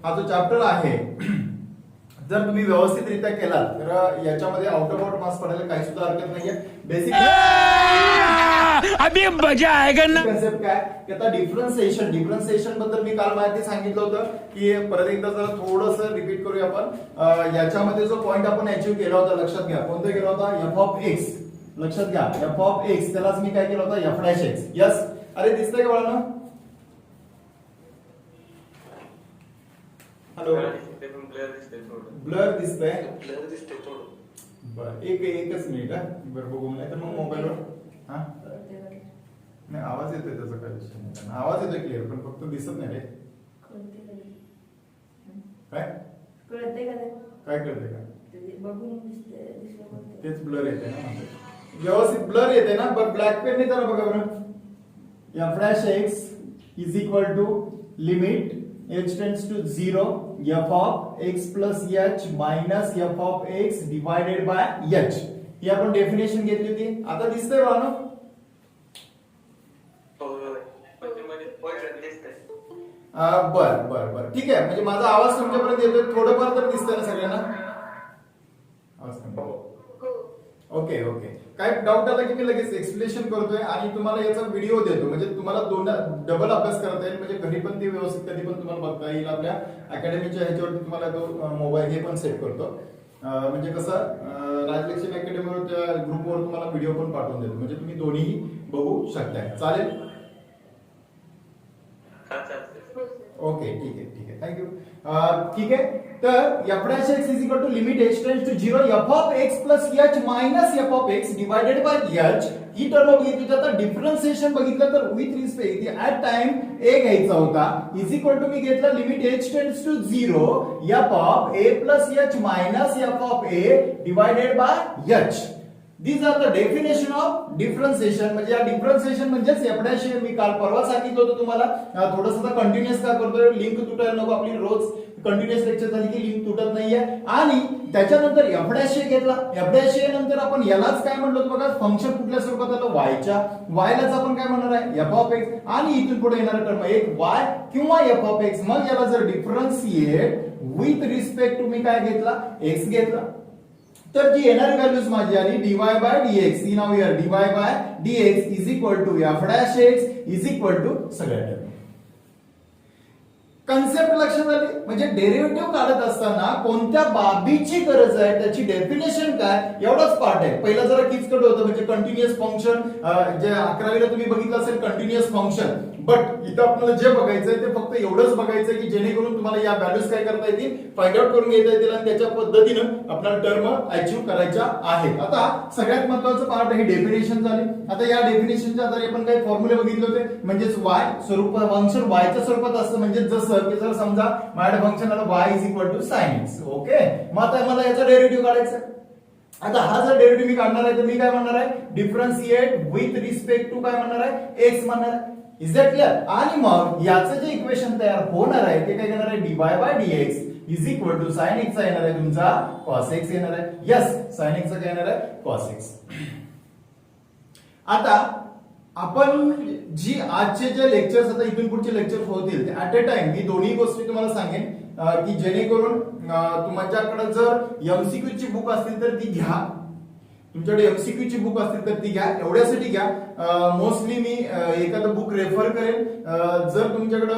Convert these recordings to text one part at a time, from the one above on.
हा जो चॅप्टर आहे जर तुम्ही व्यवस्थितरित्या केला तर याच्यामध्ये आउट ऑफ आउट मार्क्स पडायला काही सुद्धा हरकत नाहीये. बेसिक अभी मजा आएगा ना. कन्सेप्ट काय की आता डिफरन्सिएशन बद्दल मी काल माहिती सांगितलं होतं की परत एकदा जरा थोडंसं रिपीट करूया आपण. याच्यामध्ये जो पॉइंट आपण अचीव्ह केला होता लक्षात घ्या. कोणता केला होता? F of x. लक्षात घ्या एफ ऑफ एक्स त्यालाच मी काय केलं होतं एफ डॅश एक्स. यस अरे दिसतंय का बाळांनो? हॅलो ब्लर दिसतंय. बरं एकच मिनिट हा. बरं बघू नाही तर मग मोबाईलवर हा नाही आवाज येतोय त्याचा काय विषय नाही. आवाज येतोय क्लिअर पण फक्त दिसत नाही रे. काय काय कळतंय का? तेच ब्लर येते ना व्यवस्थित ब्लर येते ना. बरं ब्लॅक पेन नाही त्याला बघा बरं. F dash X is equal to limit h tends to 0 f of x plus h minus f of x divided by h. ही आपण डेफिनेशन घेतली होती. आता दिसतंय बघा ना. बर ठीक आहे. म्हणजे माझा आवाज तुमच्यापर्यंत येतोय थोडंफार तर दिसतंय ना सगळ्यांना? आवाज ओके काय डाऊट आला की मी लगेच एक्सप्लेनेशन करतोय आणि तुम्हाला याचा व्हिडिओ देतो. म्हणजे तुम्हाला डबल अभ्यास करता येईल. म्हणजे घरी पण ती व्यवस्थित कधी पण तुम्हाला बघता येईल. आपल्या अकॅडमीच्या ह्याच्यावरती तुम्हाला तो मोबाईल हे पण सेट करतो. म्हणजे कसं राजलक्ष्मी अकॅडमीवर त्या ग्रुपवर तुम्हाला व्हिडिओ पण पाठवून देतो. म्हणजे तुम्ही दोन्ही बघू शकताय. चालेल? ओके ठीक आहे थँक्यू. ठीक आहे तर F dash X is equal to limit h tends to 0 F of x plus h minus F of x divided by h. ही टर्म बघितली तर डिफरन्सिएशन बघितलं तर with respect at time a घ्यायचा होता इज इक्वल टू मी घेतला limit h tends to 0 F of a plus h minus F of a divided by h. These are the definition of differentiation. म्हणजे या differentiation म्हणजेच F dash मी काल परवा सांगितलं होतं तुम्हाला. थोडंसं कंटिन्युअस का करतोय लिंक तुटायला नको. आपली रोज कंटिन्युअस लेक्चर झाली की लिंक तुटत नाहीये. आणि त्याच्यानंतर एफ डॅश घेतला. एफ डॅश नंतर आपण यालाच काय म्हणलो बघा फंक्शन कुठल्या स्वरूपात आलं वायच्या. वायलाच आपण काय म्हणणार आहे एफ ऑफ एक्स आणि इथून पुढे येणारा टर्म एक वाय किंवा एफ ऑफ एक्स. मग याला जर डिफरन्शिएट विथ रिस्पेक्ट टू मी काय घेतला एक्स घेतला तर जी येणारी व्हॅल्यूज माझी आली dy by dx. See now here dy by dx is equal to F dash X is equal to सगळ्या टर्म. कन्सेप्ट लक्षात आली. म्हणजे डेरिव्हेटिव्ह काढत असताना कोणत्या बाबीची गरज आहे त्याची डेफिनेशन काय एवढाच पार्ट आहे. पहिला जरा किचकट होतं म्हणजे कंटिन्युअस फंक्शन जे 11वीला तुम्ही बघितलं असेल कंटिन्युअस फंक्शन. बट इथं आपल्याला जे बघायचंय ते फक्त एवढंच बघायचंय की जेणेकरून तुम्हाला या व्हॅल्यूज काय करता येतील फाइंड आउट करून घेता येतील आणि त्याच्या पद्धतीनं आपल्याला टर्म अचीव्ह करायच्या आहेत. आता सगळ्यात महत्त्वाचं पार्ट हे डेफिनेशन झाले. आता या डेफिनेशनच्या आधारे आपण काही फॉर्म्युले बघितले होते. म्हणजेच वाय स्वरूप फंक्शन वायच्या स्वरूपात असतं. म्हणजे जसं की जर समजा माझ्या फंक्शन आलं y is equal to sine X. Okay मग आता मला याचा डेरिव्हेटिव्ह काढायचा. आता हा जर डेरिव्हेटिव्ह मी काढणार आहे तर मी काय म्हणणार आहे डिफरन्शिएट विथ रिस्पेक्ट टू काय म्हणणार आहे एक्स म्हणणार आहे. Is that clear? आणि मग याचं जे इक्वेशन तयार होणार आहे ते काय येणार आहे dy by dx is equal to sine X येणार आहे तुमचा cos x येणार आहे. यस साइन एक्स काय येणार आहे cos x. आता आपण जी आजचे जे लेक्चर्स आता इथून पुढचे लेक्चर्स होतील ते ऍट अ टाइम मी दोन्ही गोष्टी तुम्हाला सांगेन की जेणेकरून तुमच्याकडे जर एमसीक्यू ची बुक असतील तर ती घ्या. तुमच्याकडे एमसीक्यू ची बुक असतील तर ती घ्या. एवढ्यासाठी घ्या. मोस्टली मी एखादं बुक रेफर करेन. जर तुमच्याकडं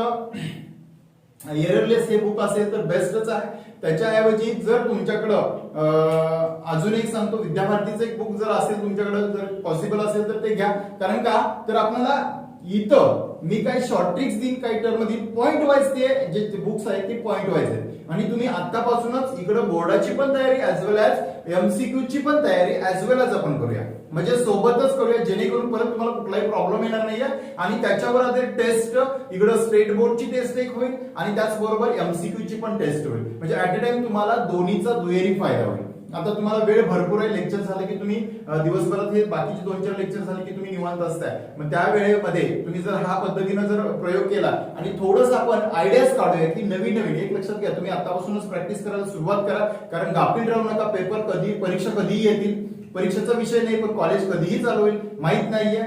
एररलेस हे बुक असेल तर बेस्टच आहे. त्याच्याऐवजी जर तुमच्याकडं अजून एक सांगतो विद्याभारतीचं एक बुक जर असेल तुमच्याकडे जर पॉसिबल असेल तर ते घ्या. कारण का तर आपल्याला इथं मी काही शॉर्ट ट्रिक्स देईन काही टर्म मध्ये पॉइंट वाईज ते जे बुक्स आहेत ते पॉइंट वाईज आहेत आणि तुम्ही आतापासूनच इकडे बोर्डाची पण तयारी ऍज वेल ऍज एमसीक्यू ची पण तयारी ऍज वेल ऍज आपण करूया. म्हणजे सोबतच करूया जेणेकरून परत तुम्हाला कुठलाही प्रॉब्लेम येणार नाहीये. आणि त्याच्यावर आधी टेस्ट इकडे स्टेट बोर्डची टेस्ट एक होईल आणि त्याचबरोबर एमसीक्यू ची पण टेस्ट होईल. म्हणजे ऍट अ टाइम तुम्हाला दोन्हीचा दुहेरी फायदा होईल. आता तुम्हाला वेळ भरपूर आहे. लेक्चर झाले की तुम्ही दिवसभरात हे बाकीचे 2-4 लेक्चर झाले की तुम्ही निवांत असताय. मग त्या वेळेमध्ये तुम्ही जर हा पद्धतीने जर प्रयोग केला आणि थोडंसं आपण आयडियाज काढूया की नवीन एक लक्षात घ्या तुम्ही आतापासूनच प्रॅक्टिस करायला सुरुवात करा. कारण गाफील राहू नका. पेपर कधी परीक्षा कधीही येतील. परीक्षेचा विषय नाही पण कॉलेज कधीही चालू होईल माहित नाहीये.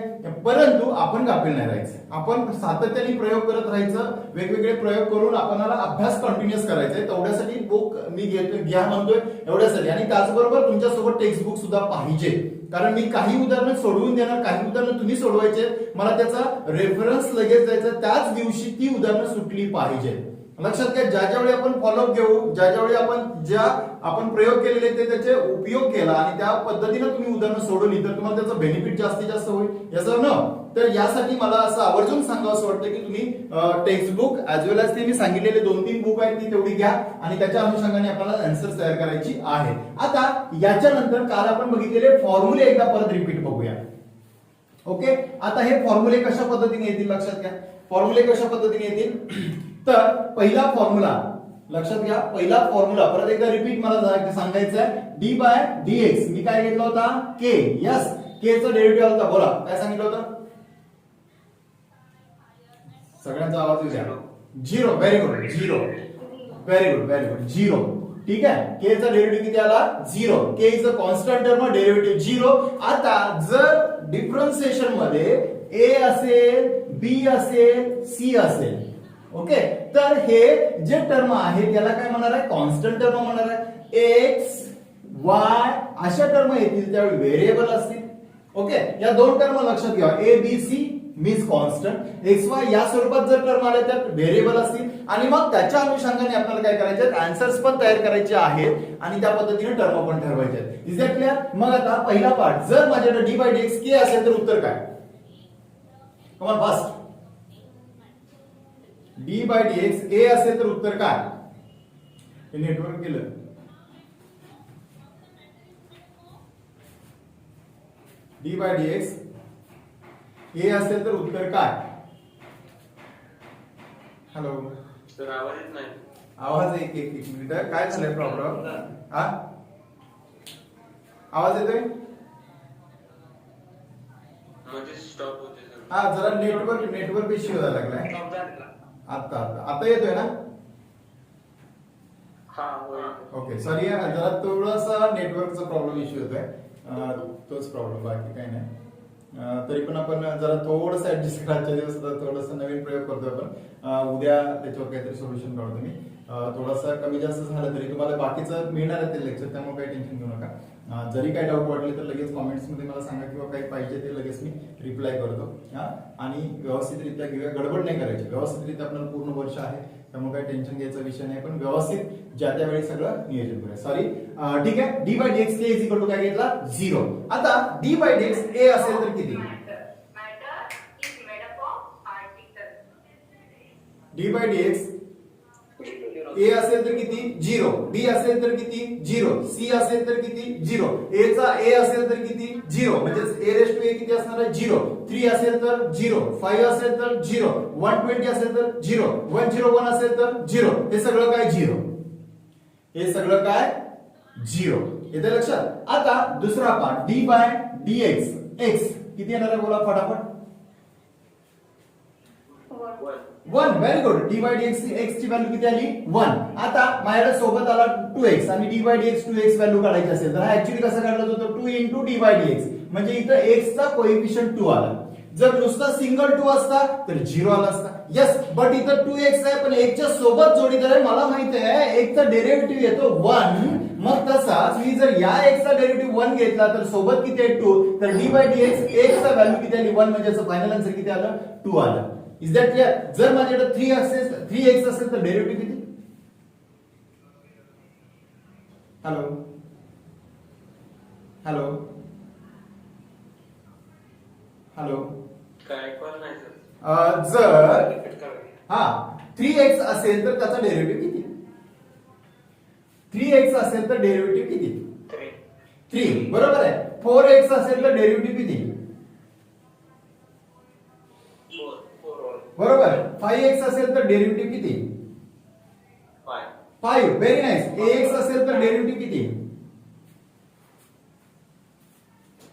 परंतु आपण गाफील नाही राहायचं, आपण सातत्याने प्रयोग करत राहायचं, वेगवेगळे प्रयोग करून आपल्याला अभ्यास कंटिन्युअस करायचा आहे. तेवढ्यासाठी बुक मी घ्या म्हणतोय, एवढ्यासाठी. आणि त्याचबरोबर तुमच्यासोबत टेक्स्ट बुक सुद्धा पाहिजे, कारण मी काही उदाहरणं सोडवून देणार, काही उदाहरणं तुम्ही सोडवायचे, मला त्याचा रेफरन्स लगेच द्यायचा, त्याच दिवशी ती उदाहरणं सुटली पाहिजे. लक्षात घ्या, ज्या ज्यावेळी आपण फॉलोअप घेऊ, ज्या ज्यावेळी आपण प्रयोग केलेले ते त्याचे उपयोग केला आणि त्या पद्धतीने तुम्ही उदाहरणं सोडवली तर तुम्हाला त्याचा बेनिफिट जास्तीत जास्त होईल. याचं न तर यासाठी मला असं आवर्जून सांगावं असं वाटतं की तुम्ही टेक्स्ट बुक ऍज वेल एज ते मी सांगितलेले 2-3 बुक आहेत ती तेवढी घ्या आणि त्याच्या अनुषंगाने आपल्याला आन्सर्स तयार करायची आहे. आता याच्यानंतर काल आपण बघितलेले फॉर्म्युले एकदा परत रिपीट बघूया. ओके, आता हे फॉर्म्युले कशा पद्धतीने येतील लक्षात घ्या. फॉर्म्युले कशा पद्धतीने येतील तर पहिला फॉर्म्युला लक्षात घ्या, पहिला फॉर्म्युला परत एकदा रिपीट मला सांगायचं आहे. डी बाय डीएक्स मी काय घेतला होता के. यस, के चा डेरिव्हेटिव्ह होता. बोला काय सांगितलं होतं, सगळ्यांचा आवाज येऊ द्या. Zero. Very good, zero. Very good, very good, zero. ठीक आहे, के चा डेरिव्हेटिव्ह किती आला, zero. K is a constant term, derivative zero. आता जर डिफरन्शिएशन मध्ये ए असेल, बी असेल, सी असेल, ओके, तर हे जे टर्म आहे त्याला काय म्हणणार आहे, कॉन्स्टंट टर्म म्हणणार आहे. एक्स वाय अशा टर्म येतील त्यावेळी व्हेरिएबल असतील. ओके, या दोन टर्म लक्षात घ्या, A B C means constant, X Y या स्वरूपात जर टर्म आले तर व्हेरिएबल असतील. आणि मग त्याच्या अनुषंगाने आपल्याला काय करायचे, आन्सर्स पण तयार करायचे आहेत आणि त्या पद्धतीने टर्म पण ठरवायचे आहेत. Is that clear. मग आता पहिला पार्ट, जर माझ्याकडे डी बाय डीएक्स के असेल तर उत्तर काय, come on fast. D by DX A असेल तर उत्तर काय, हे नेटवर्क केलं. डी बाय डीएक्स ए असेल तर उत्तर काय. हॅलो सर, आवाज येत नाही. आवाज एक मिनिट, काय झालंय प्रॉब्लेम. हा आवाज येतोय, म्हणजे स्टॉप होते सर. हा जरा नेटवर्क इश्यू व्हायला लागलाय. आता आता येतोय ना. हा होय. ओके, सॉरी जरा थोडासा नेटवर्कचा प्रॉब्लेम इश्यू होतोय, तोच प्रॉब्लेम, बाकी काही नाही. तरी पण आपण जरा थोडंसं ऍडजस्ट करायच्या दिवस थोडंसं नवीन प्रयोग करतोय आपण. उद्या त्याच्यावर काहीतरी सोल्युशन काढतो मी. थोडासा कमी जास्त झालं तरी तुम्हाला बाकीचं मिळणार आहे ते लेक्चर, त्यामुळे काही टेन्शन घेऊ नका. जरी काही डाऊट वाटले तर लगेच कॉमेंट्स मध्ये मला सांगा किंवा काही पाहिजे ते लगेच मी रिप्लाय करतो. आणि व्यवस्थितरित्या घेऊया, गडबड नाही करायची. व्यवस्थितरित्या आपल्याला पूर्ण वर्ष आहे त्यामुळे काही टेन्शन घ्यायचा विषय नाही, पण व्यवस्थित ज्या त्यावेळी सगळं नियोजन करूया. सॉरी, ठीक आहे. D by DX K is equal to काय घेतला, झिरो. आता डी बाय डीएक्स ए असेल तर किती, डी बाय डीएक्स ए असेल तर किती, झिरो. बी असेल तर किती, झिरो. सी असेल तर किती, झिरो. ए असेल तर किती, झिरो. म्हणजे ए रेश टू ए किती असणार आहे, झिरो. 3 असेल तर झिरो. 5 असेल तर झिरो. 120 असेल तर झिरो. 101 असेल तर झिरो. हे सगळं काय झिरो, हे सगळं काय झिरो. येते लक्षात. आता दुसरा part, D by DX X किती येणार आहे बोला फटाफट. 1. Very good. D by DX X ची व्हॅल्यू किती आली, 1. आता माझ्याकडे सोबत आला 2x आणि d by dx 2x value काढायची असेल तर हा ऍक्च्युअली कसं काढला जातो, 2 इंटू डी बाय डीएक्स. म्हणजे इथं x चा कोएफिशियंट 2 आला. जर नुसता सिंगल 2 असता तर 0 आला असता. यस, बट इथं 2x आहे पण 1 च्या सोबत जोडीदार आहे. मला माहिती आहे 1 चा डेरिव्हेटिव्ह येतो 1. मग तसाच मी जर या x चा डेरिव्हेटिव्ह 1 घेतला तर सोबत किती आहे 2. तर डी बाय डीएक्स x चा व्हॅल्यू किती आली, 1. म्हणजे याचं फायनल आन्सर किती आलं, 2 आलं. Is that clear. जर माझ्याकडे 3x असेल तर डेरिव्हेटिव्ह किती, हॅलो हॅलो हॅलो काय पण नाही सर. जर 3x असेल तर त्याचा डेरिव्हेटिव्ह किती, 3x असेल तर डेरिव्हेटिव्ह किती, 3. बरोबर आहे. 4x असेल तर डेरिव्हेटिव्ह किती, बरोबर. 5x असेल तर डेरिव्हेटिव्ह किती, 5. Very nice. ax असेल तर डेरिव्हेटिव्ह किती,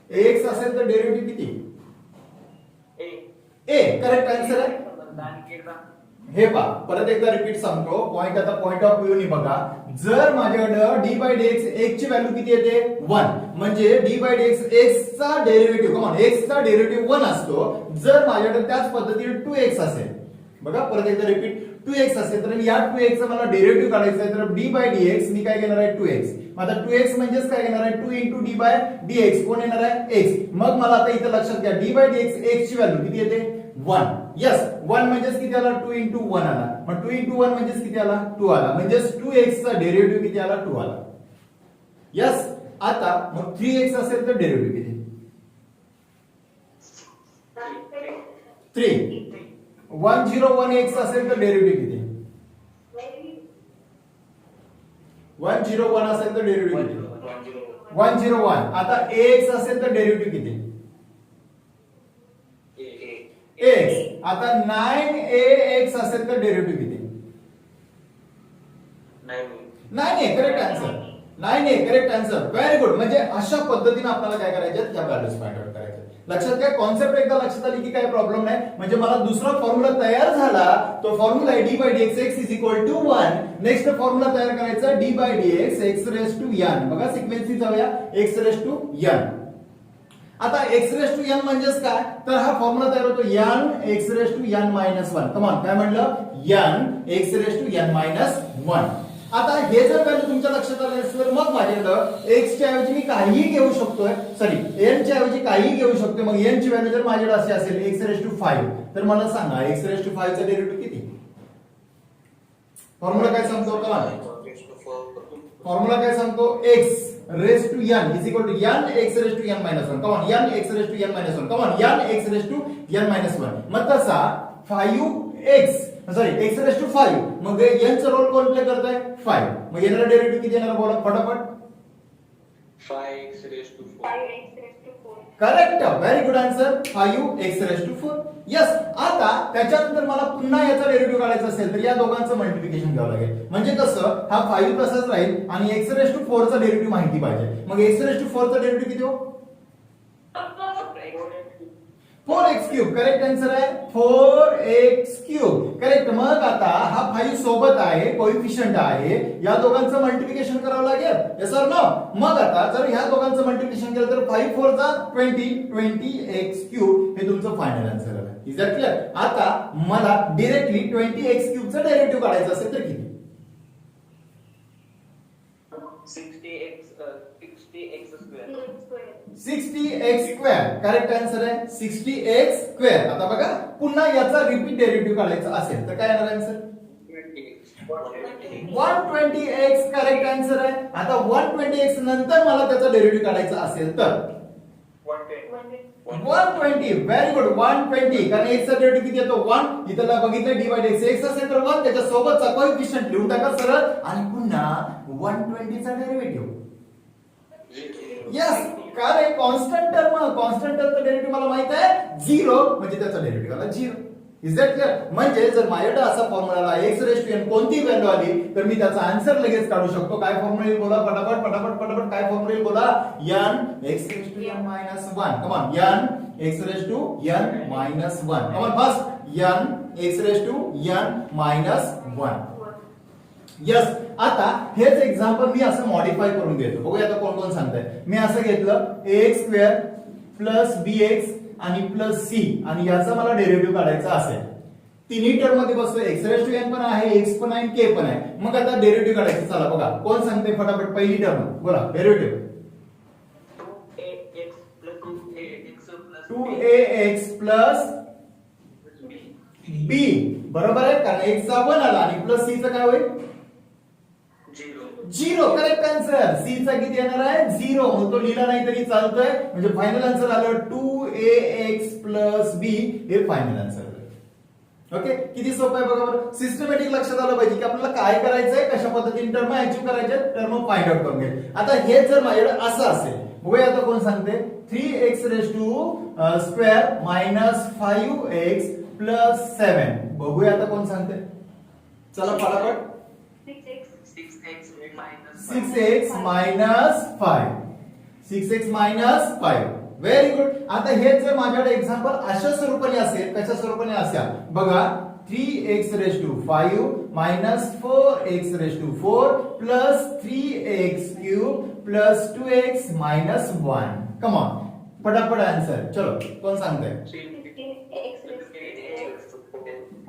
ax असेल तर डेरिव्हेटिव्ह किती, a. करेक्ट आन्सर आहे. हे पहा परत एकदा रिपीट सांगतो पॉइंट आता पॉइंट ऑफ व्ह्यू नी बघा जर माझ्याकडे D by D X x ची व्हॅल्यू किती येते 1 म्हणजे D by D X x चा डेरिव्हेटिव्ह कमॉन x चा डेरिव्हेटिव्ह 1 असतो जर माझ्याकडे त्याच पद्धतीने 2x असेल बघा परत एकदा रिपीट 2x असेल तर या 2x चा मला डेरिव्हेटिव्ह काढायचा आहे तर d बाय dx मी काय घेणार आहे 2x मग आता 2x म्हणजेच काय घेणार आहे 2 into d बाय dx कोण येणार आहे x मग मला आता इथे लक्षात घ्या d बाय dx x ची व्हॅल्यू किती येते 1 यस 1 म्हणजेच किती आला 2 into 1 आला मग 2 into 1 म्हणजेच किती आला 2 आला म्हणजेच 2x चा डेरिव्हेटिव्ह किती आला 2 आला यस आता मग 3x असेल तर डेरिव्हेटिव्ह किती 3 101x असेल तर डेरिव्हेटिव्ह किती 101 असेल तर डेरिव्हेटिव्ह किती 101 आता ax असेल तर डेरिव्हेटिव्ह किती x आता 9ax असेल तर डेरिव्हेटिव्ह किती 9 आहे करेक्ट आन्सर 9 आहे करेक्ट आन्सर व्हेरी गुड म्हणजे अशा पद्धतीने आपल्याला काय करायचं त्या व्हॅल्यूज फाइंड आउट करायचे लक्षात घ्या कॉन्सेप्ट एकदा लक्षात आली की काही प्रॉब्लेम नाही म्हणजे मला दुसरा फॉर्म्युला तयार झाला तो फॉर्म्युला आहे d by dx x is equal to 1 next formula तयार करायचा d by dx x raise to n बघा सिक्वेन्सनी जाऊया x रेस टू n आता x रेस टू n म्हणजेच काय तर हा फॉर्म्युला तयार होतो n x raise to n minus 1 come on काय म्हणलं n x raise to n minus 1 आता हे जर व्हॅल्यू तुमच्या लक्षात आले असेल तर मग माझ्याकडे x च्या ऐवजी मी काहीही घेऊ शकतोय सॉरी n च्या ऐवजी काहीही घेऊ शकतो मग n ची व्हॅल्यू जर माझ्याकडे अशी असेल x रेस टू 5 तर मला सांगा x रेस टू 5 चा डेरिव्हेटिव्ह किती फॉर्म्युला काय सांगतो का फॉर्म्युला काय सांगतो x raise to n is equal to n x raise to n minus 1 come on n x raise to n minus 1 come on n x raise to n minus 1 मग तसा 5x sorry x raise to 5 मग n चा role कोण play करतोय 5 मग येणारा derivative किती येणार बोला फटाफट 5x raised to 4 correct very good answer 5x raise to 4 yes आता त्याच्यानंतर मला पुन्हा याचा डेरिव्हेटिव्ह काढायचा असेल तर या दोघांचं मल्टिप्लिकेशन घ्यावं लागेल म्हणजे कसं हा 5 तसाच राहील आणि x रेस टू 4 चा डेरिव्हेटिव्ह माहिती पाहिजे मग x रेस टू 4 चा डेरिव्हेटिव्ह किती हो 4x क्यूब करेक्ट आन्सर आहे 4x क्यूब करेक्ट मग आता हा 5 सोबत आहे कोएफिशिएंट आहे या दोघांचं मल्टिप्लिकेशन करावं लागेल यस ऑर नो मग आता जर ह्या दोघांचं मल्टिप्लिकेशन केलं तर 5 4 चा 20x क्यूब हे तुमचं फायनल आन्सर आहे इज दॅट क्लियर आता मला डायरेक्टली 20x क्यूब चा डेरिव्हेटिव्ह काढायचा असेल तर किती 60x स्क्वेअर करेक्ट आन्सर आहे 60x स्क्वेअर आता बघा पुन्हा याचा रिपीट डेरिव्हेटिव्ह काढायचा असेल तर काय येणार आन्सर 120x करेक्ट आन्सर आहे आता 120x नंतर मला त्याचा डेरिव्हेटिव्ह काढायचा असेल तर 120 व्हेरी गुड 120 कारण x चा डेरिव्हेटिव्ह किती येतो 1 इथला बघितलं डी बाय dx x असेल तर 1 त्याच्या सोबतचा कोएफिशिएंट लिहून टाका सरळ आणि पुन्हा 120 चा डेरिव्हेटिव्ह यस कारण कॉन्स्टंटचा डेरिव्हेटिव्ह मला माहित आहे 0 म्हणजे त्याचा डेरिव्हेटिव्ह आला 0 इज दॅट क्लियर म्हणजे जर माझ्याकडे असा formula x raise to n कोणती व्हॅल्यू आली तर मी त्याचा आन्सर लगेच काढू शकतो काय फॉर्म्युला येईल बोला फटाफट काय फॉर्म्युला येईल बोला n x raise to n minus 1 come on n x raise to n minus 1 come on first n x raise to n minus 1 yes आता हेच एक्झाम्पल मी असं मॉडिफाय करून घेतो बघूया आता कोण कोण सांगताय मी असं घेतलं ax स्क्वेअर प्लस bx आणि प्लस c आणि याचा मला डेरिव्हेटिव्ह काढायचा असेल तिन्ही टर्म मध्ये बसतो x रेस टू n पण आहे x पण आहे k पण आहे मग आता डेरिव्हेटिव्ह काढायचं चला बघा कोण सांगते फटाफट पहिली टर्म बोला डेरिव्हेटिव्ह 2ax प्लस b बरोबर आहे कारण x चा 1 आला आणि प्लस c चा काय होईल 0 करेक्ट आन्सर c चा किती येणार आहे 0 मग तो लिहिला नाही तरी चालतोय म्हणजे फायनल आन्सर आलं 2ax b हे फायनल आन्सर आलं ओके किती सोपं आहे बघा बरं सिस्टमॅटिक लक्षात आलं पाहिजे की आपल्याला काय करायचंय कशा पद्धतीने टर्म अचीव करायचे टर्म फाइंड आउट करून घ्यायचे आता हे जर माझ्याकडे असं असेल बघूया आता कोण सांगते 3x raise to square minus 5x plus 7 बघूया आता कोण सांगते चला फटाफट 6x minus 5 6x minus 5 very good आता हे जर माझ्याकडे एक्झाम्पल अशा स्वरूपाने असेल कशा स्वरूपाने असेल बघा 3x raise to 5 minus 4x raise to 4 plus 3x cube plus 2x minus 1. Come on, फटाफट आंसर. चलो कौन सांगताय?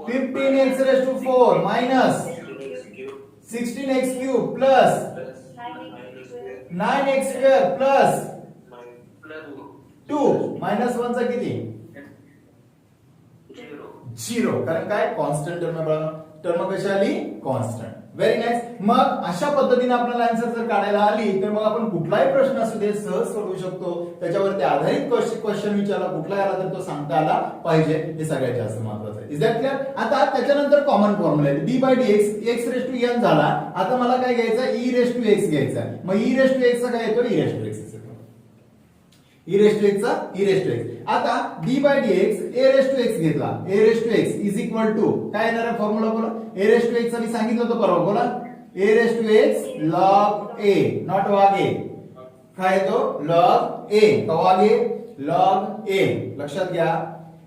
15x raise to 4 minus 16x cube plus 9x square plus 2 minus 1 चा किती? 0. कारण काय कॉन्स्टंट टर्म कशी आली? कॉन्स्टंट. Very nice. मग अशा पद्धतीने आपल्याला आन्सर जर काढायला आली तर मग आपण कुठलाही प्रश्न असू दे सहज सोडवू शकतो. त्याच्यावरती आधारित क्वेश्चन विचारला कुठलाही आला तर तो सांगता आला पाहिजे. हे सगळ्यात जास्त महत्त्वाचं आहे. Is that clear? आता त्याच्यानंतर कॉमन फॉर्म्युला आहे D by D X raise to N झाला. आता मला काय घ्यायचं? ई रेस टू एक्स घ्यायचा. मग ई रेस टू एक्स चा काय येतो? ई रेस टू एक्स येतो. ई रेस टू एक्स चा ई रेस टू एक्स. आता D by D X A raise to X घेतला. A raise to X is equal to काय येणार आहे फॉर्म्युला? बोला. ए रेस टू एक्स मी सांगितलं होतं परवा. बोला. A raise to X log A, not वाग ए. काय येतो? Log A. का वाग ए? लॉग ए. लक्षात घ्या.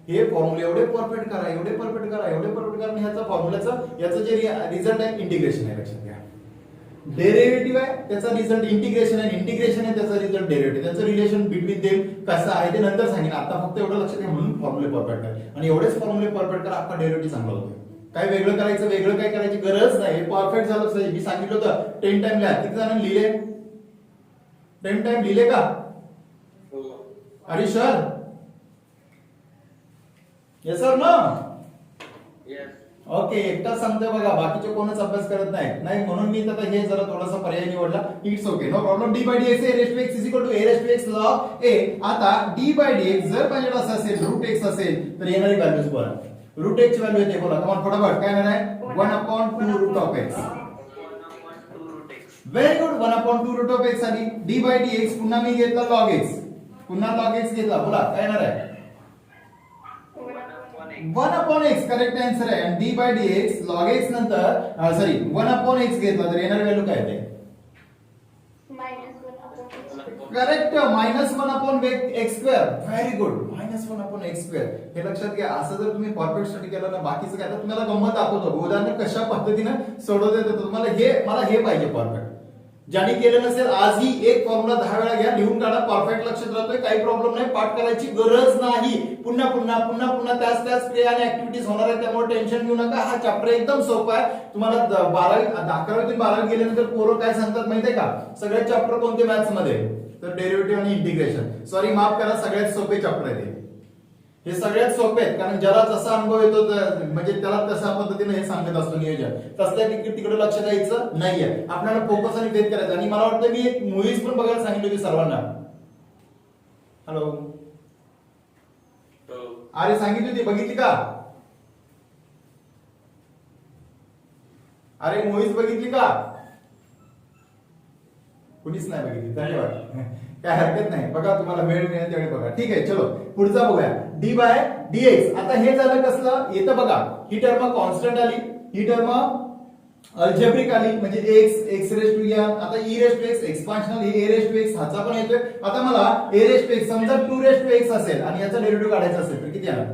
हे फॉर्म्युले एवढे परफेक्ट करा, एवढे परफेक्ट करा, एवढे परफेक्ट करा. ह्याचा फॉर्म्युलाचं याचं जे रिझल्ट आहे इंटिग्रेशन आहे. लक्षात घ्या. डेरिव्हेटिव्ह आहे त्याचा रिझल्ट इंटिग्रेशन आहे, इंटिग्रेशन आहे त्याचा रिझल्ट डेरिव्हेटिव्ह. त्यांचं रिलेशन बिटवीन देम कसं आहे ते नंतर सांगेन. आता फक्त एवढं लक्षात घ्या म्हणून फॉर्म्युले परफेक्ट आहे. आणि एवढेच फॉर्म्युले परफेक्ट करा, आपला डेरिव्हेटिव्ह चांगला होतो. काय वेगळं करायचं, वेगळं काय करायची गरज नाही. परफेक्ट झालं पाहिजे. मी सांगितलं होतं 10 टाइम लिहा. किती जणांनी लिहिले? 10 टाइम लिहिले का? अरे सर येस सर ना? ओके. एकटाच सांगतोय बघा, बाकीचे कोणच अभ्यास करत नाही म्हणून मी आता हे जरा थोडासा पर्याय निवडला. It's okay, no problem. D by D X A raise to X is equal to A raise to X log A. आता डी बाय डी एक्स जर माझ्याकडे असं असेल रूट एक्स असेल तर येणारी व्हॅल्यूज बघा. रूट एक्स ची व्हॅल्यू येते. बोला कमान फटाफट. काय येणार आहे? 1/2 root of x. Very good. 1/2 root of x आली. डी बाय डी एक्स पुन्हा मी घेतला लॉग एक्स. पुन्हा लॉग एक्स घेतला. बोला काय येणार आहे? 1/x करेक्ट आन्सर आहे. आणि d by D x log x नंतर सॉरी 1/x घेतला तर येणार व्हॅल्यू काय येते? Correct. -1/x square. Very good. -1/x square. हे लक्षात घ्या. असं जर तुम्ही परफेक्ट स्टडी केलं ना बाकीचं काय तर तुम्हाला गंमत दाखवतो. उदाहरण कशा पद्धतीने सोडवता येतं तुम्हाला. मला हे पाहिजे परफेक्ट. ज्याने केलं नसेल आजही एक फॉर्म्युला 10 वेळा घ्या, लिहून काढा. परफेक्ट लक्षात राहतोय, काही प्रॉब्लेम नाही. पाठ करायची गरज नाही. पुन्हा पुन्हा पुन्हा पुन्हा त्याच क्रिया आणि ऍक्टिव्हिटीज होणार आहेत. त्यामुळे टेन्शन घेऊ नका. हा चॅप्टर एकदम सोपा आहे. तुम्हाला 11वी 12वी गेल्यानंतर पोरं काय सांगतात माहितीये का? सगळे चॅप्टर कोणते मॅथ्स मध्ये? तर डेरिव्हेटिव्ह आणि इंटिग्रेशन. सॉरी माफ करा, सगळ्यात सोपे चॅप्टर आहे हे सगळ्यात सोपे आहेत. कारण ज्याला जसा अनुभव येतो म्हणजे त्याला तशा पद्धतीने हे सांगत असतो नियोजन. तसल्या तिकडे लक्ष द्यायचं नाहीये. आपल्याला फोकस आणि फेथ करायचं. आणि मला वाटतं मी एक मूवीज पण बघायला सांगितली होती सर्वांना. हॅलो अरे सांगितली होती, बघितली का? अरे मूवीज बघितली का? कुणीच नाही बघितली. धन्यवाद. काय हरकत नाही. बघा तुम्हाला वेळ मिळेल त्यावेळी बघा. ठीक आहे. चलो पुढचा बघूया. D by D x. आता हे झालं कसलं येतं बघा. ही टर्म कॉन्स्टंट आली, ही टर्म अल्जेब्रिक आली म्हणजे एक्स रेस टू एन. आता E raise to X exponential, ही ए रेस टू एक्स हाचा पण येतोय. आता मला ए रेस टू एक्स समजा 2 रेस टू एक्स असेल आणि याचा डेरिव्हेटिव्ह काढायचा असेल तर किती येणार?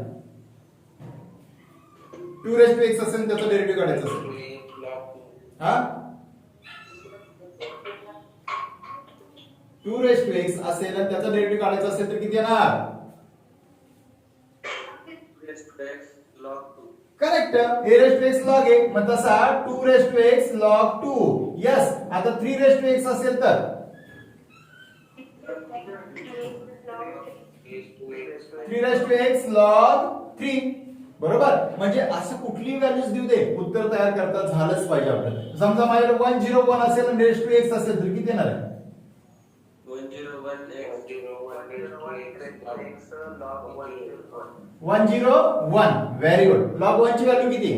2 रेस टू एक्स असेल त्याचा डेरिव्हेटिव्ह काढायचा असेल हा 2 रेस टू एक्स असेल आणि त्याचा डेरिव्हेटिव्ह काढायचा असेल तर किती येणार? Correct. A raise to X log A मग तसा 2 raise to X log 2. Yes. आता 3 रेस टू एक्स असेल तर 3 रेस टू एक्स लॉग 3. बरोबर. म्हणजे असं कुठली व्हॅल्यूज देऊ दे उत्तर तयार करता झालंच पाहिजे आपल्याला. समजा माझ्याकडे 101 असेल आणि रेस टू एक्स असेल तर किती येणार आहे? 101. Very good. लॉग 1 ची व्हॅल्यू किती?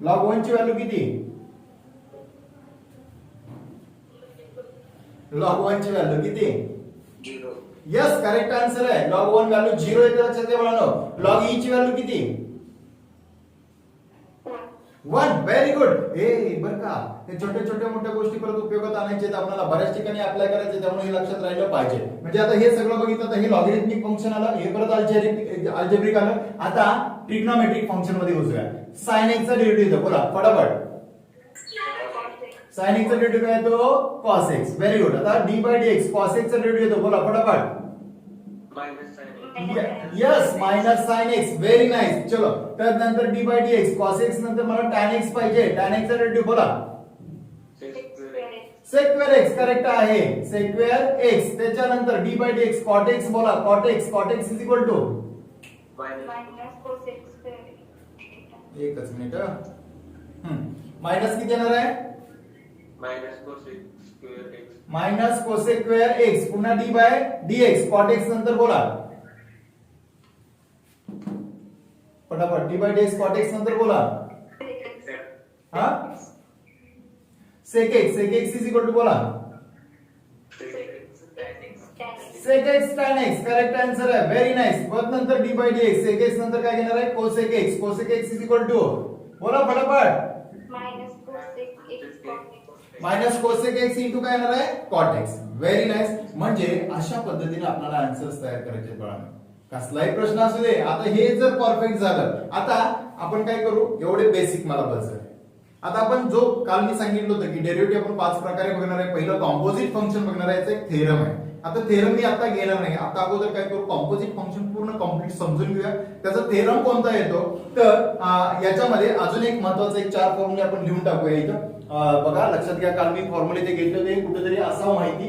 लॉग 1 ची व्हॅल्यू किती? लॉग 1 ची व्हॅल्यू किती? 0. यस करेक्ट आन्सर आहे. लॉग 1 व्हॅल्यू 0 येते. लक्षात घ्या मुलांनो. लॉग ई ची व्हॅल्यू किती? 1 व्हेरी गुड. ए बर का हे छोट्या छोट्या मोठ्या गोष्टी परत उपयोगात आणायचे आहेत आपल्याला, बऱ्याच ठिकाणी अप्लाय करायचे, त्यामुळे हे लक्षात राहिलं पाहिजे. म्हणजे आता हे सगळं बघितलं तर हे लॉगॅरिथमिक फंक्शन आलं, हे परत अल्जेब्रिक आलं. आता ट्रिग्नोमेट्रिक फंक्शन मध्ये घुसूया. साइन एक्स चा डेरिव्हेटिव्ह येतो, बोला फटाफट. साइन एक्स चा डेरिव्हेटिव्ह काय येतो? Cos X. Very good. आता D by D X cos X चा डेरिव्हेटिव्ह येतो, बोला फटाफट. Minus sine yes minus sine X. Very nice. चलो त्यानंतर D by D X cos X नंतर मला टॅन एक्स पाहिजे. टॅन एक्स चा डेरिव्हेटिव्ह बोला. सेक्वेअर एक्स करेक्ट आहे. Sec square X. त्याच्यानंतर D by D X cot X बोला. Cot X. Cot X is equal to एकच मिनिट. मायनस किती येणार आहे? Minus cosec square X minus cosec square X. पुन्हा D by D X cot X नंतर बोला फटाफट. D by D X cot X नंतर बोला. हा sec X. Sec X is equal to बोला sec X tan X. Correct answer आहे. Very nice. परत नंतर D by D X. Sec X नंतर काय घेणार आहे? Cosec x. Cosec x is equal to बोला फटाफट. मायनस कोसेक एक्स इंटू काय येणार आहे? Cot x. Very nice. म्हणजे अशा पद्धतीने आपल्याला आन्सर्स तयार करायचे बाळांनो. कसलाही प्रश्न असू दे. आता हे जर परफेक्ट झालं, आता आपण काय करू? एवढे बेसिक मला बस. आता आपण जो काल मी सांगितलं होतं की डेरिव्हेटिव्ह आपण 5 प्रकारे बघणार आहे. पहिलं कॉम्पोजिट फंक्शन बघणार आहे. याचा एक थेरम आहे. आता थेरम मी आता घेणार नाही. आता अगोदर काय करू? कॉम्पोजिट फंक्शन पूर्ण कम्प्लीट समजून घेऊया. त्याचा थेरम कोणता येतो? तर याच्यामध्ये अजून एक महत्वाचा एक 4 फॉर्म्युले आपण लिहून टाकूया इथं. बघा लक्षात घ्या, काल मी फॉर्म्युले ते घेतले होते, कुठेतरी असावं माहिती.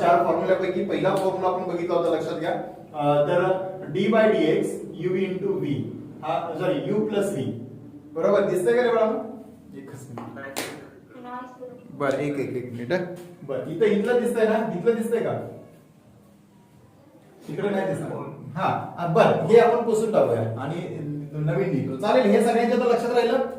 4 फॉर्म्युल्यापैकी पहिला फॉर्म्युला आपण बघितला होता, लक्षात घ्या. तर d by D x u into v, हा सॉरी यू प्लस व्ही. बरोबर दिसतंय का रे बाळा? एकच मिनिट. बर एक मिनिट. बर इथलं दिसतंय ना? इथलं दिसतंय का? तिकडे नाही दिसणार. हा बर हे आपण पुसून टाकूया आणि नवीन लिहितो. चालेल. हे सगळ्यांच्या तर लक्षात राहिलं.